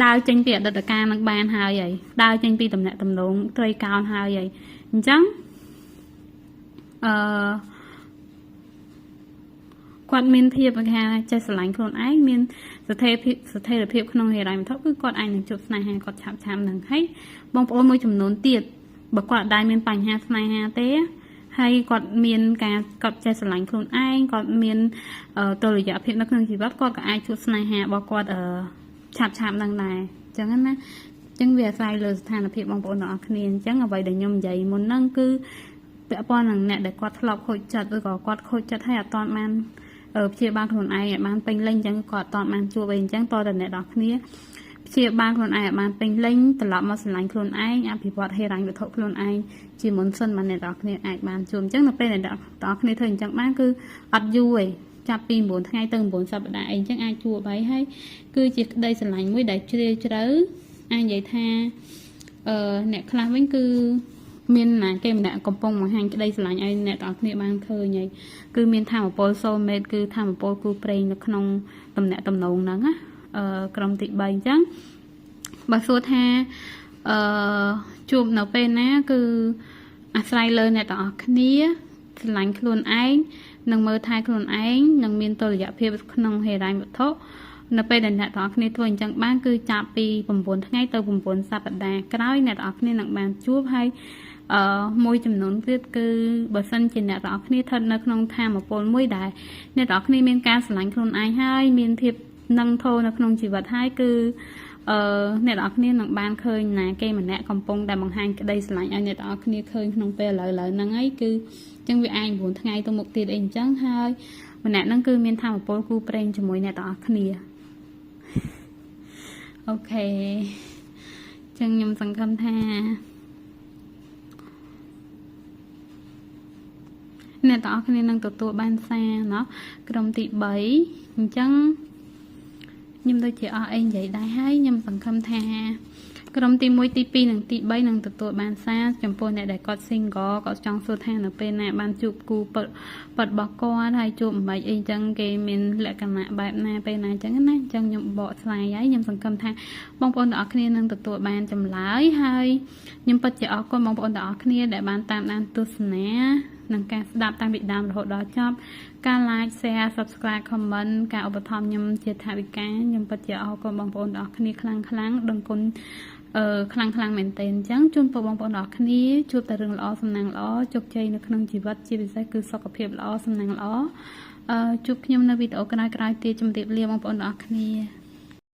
ដើរចេញពីអតីតកាលនឹងបានហើយដើរចេញពីតំណែងតំណងត្រីកោណហើយអញ្ចឹងគាត់មានភាពថាចេះស្រឡាញ់ខ្លួនឯងមានស្ថិរភាពក្នុងហិរញ្ញវត្ថុគឺគាត់អាចនឹងជួបស្នេហាគាត់ឆាប់នឹងហើយបងប្អូនមួយចំនួនទៀតបើគាត់អាចមានបញ្ហាស្នេហាទេហើយគាត់មានការគាត់ចេះស្រឡាញ់ខ្លួនឯងគាត់មានតុល្យភាពនៅក្នុងជីវិតគាត់ក៏អាចជួបស្នេហារបស់គាត់ឆាប់នឹងដែរអញ្ចឹងណាអញ្ចឹងវាអាស្រ័យលើស្ថានភាពបងប្អូនទាំងអស់គ្នាអញ្ចឹងអ្វីដែលខ្ញុំនិយាយមុនហ្នឹងគឺពាក់ព័ន្ធនឹងអ្នកដែលគាត់ធ្លាប់ខូចចិត្តឬក៏គាត់ខូចចិត្តហើយអត់ទាន់បានព្យាបាលខ្លួនឯងឲ្យបានពេញលេញអញ្ចឹងគាត់អត់ទាន់បានជួបអីអញ្ចឹងតើតើអ្នកទាំងគ្នាព្យាបាលខ្លួនឯងឲ្យបានពេញលេញត្រឡប់មកស្រឡាញ់ខ្លួនឯងអភិវឌ្ឍហិរញ្ញវត្ថុខ្លួនឯងជាមុនសិនមកអ្នកទាំងគ្នាអាចបានជួបអញ្ចឹងនៅពេលអ្នកទាំងគ្នាធ្វើអញ្ចឹងបានគឺអត់យូរទេចាប់ពី9ថ្ងៃទៅ9សប្តាហ៍អីអញ្ចឹងអាចជួបហើយគឺជាក្តីស្រឡាញ់មួយដែលជ្រាលជ្រៅអាចនិយាយថាអ្នកខ្លះវិញគឺមានណាគេម្នាក់កំពុងបង្ហាញក្តីស្រឡាញ់ឲ្យអ្នកទាំងគ្នាបានឃើញហើយគឺមានធម៌ពល soulmate គឺធម៌ពលគូព្រេងនៅក្នុងតំណែងតំណងហ្នឹងណាក្រុមទី3អញ្ចឹងបើសួរថាជួបនៅពេលណាគឺអាស្រ័យលើអ្នកទាំងអស់គ្នាស្រឡាញ់ខ្លួនឯងនិងមើលថែខ្លួនឯងនិងមានតុល្យភាពក្នុងហិរញ្ញវត្ថុនៅពេលដែលអ្នកទាំងអស់គ្នាធ្វើអញ្ចឹងបានគឺចាប់ពី9ថ្ងៃទៅ9សប្តាហ៍ក្រោយអ្នកទាំងអស់គ្នានឹងបានជួបហើយមួយចំនួនទៀតគឺបើសិនជាអ្នកទាំងអស់គ្នាស្ថិតនៅក្នុងធម៌ពលមួយដែលអ្នកទាំងអស់គ្នាមានការស្រឡាញ់ខ្លួនឯងហើយមានភាពនឹងធោនៅក្នុងជីវិតហើយគឺអ្នកទាំងអស់គ្នានឹងបានឃើញណាគេម្នាក់កំពុងតែបង្ហាញក្តីស្រឡាញ់ឲ្យអ្នកទាំងអស់គ្នាឃើញក្នុងពេលឥឡូវហ្នឹងហើយគឺអញ្ចឹងវាអាច9ថ្ងៃទៅមុខទៀតអីអញ្ចឹងហើយម្នាក់ហ្នឹងគឺមានធម៌ពលគូព្រេងជាមួយអ្នកទាំងអស់គ្នាអូខេអញ្ចឹងខ្ញុំសង្ឃឹមថាអ្នកទាំងអស់គ្នានឹងទទួលបានសារเนาะក្រុមទី3អញ្ចឹងខ្ញុំដូចជាអស់អីនិយាយដែរហើយខ្ញុំសង្ឃឹមថាក្រុមទី1ទី2និងទី3នឹងទទួលបានសារចំពោះអ្នកដែលគាត់ single គាត់ចង់សួរថានៅពេលណាបានជួបគូពិតរបស់គាត់ហើយជួបមិនអីចឹងគេមានលក្ខណៈបែបណាពេលណាចឹងណាអញ្ចឹងខ្ញុំបកស្រាយហើយខ្ញុំសង្ឃឹមថាបងប្អូនទាំងអស់គ្នានឹងទទួលបានចម្លើយហើយខ្ញុំពិតជាអរគុណបងប្អូនទាំងអស់គ្នាដែលបានតាមដានទស្សនានិងការស្ដាប់តាំងពីដើមរហូតដល់ចប់ការ like share subscribe comment ការឧបត្ថម្ភខ្ញុំជាថវិកាខ្ញុំពិតជាអរគុណបងប្អូនទាំងអស់គ្នាខ្លាំងដឹងគុណខ្លាំងមែនទែនអញ្ចឹងជូនពរបងប្អូនទាំងអស់គ្នាជួបតែរឿងល្អសំណាងល្អជោគជ័យនៅក្នុងជីវិតជាពិសេសគឺសុខភាពល្អសំណាងល្អជួបខ្ញុំនៅវីដេអូក្រោយៗទៀតជម្រាបលាបងប្អូនទាំងអស់គ្នា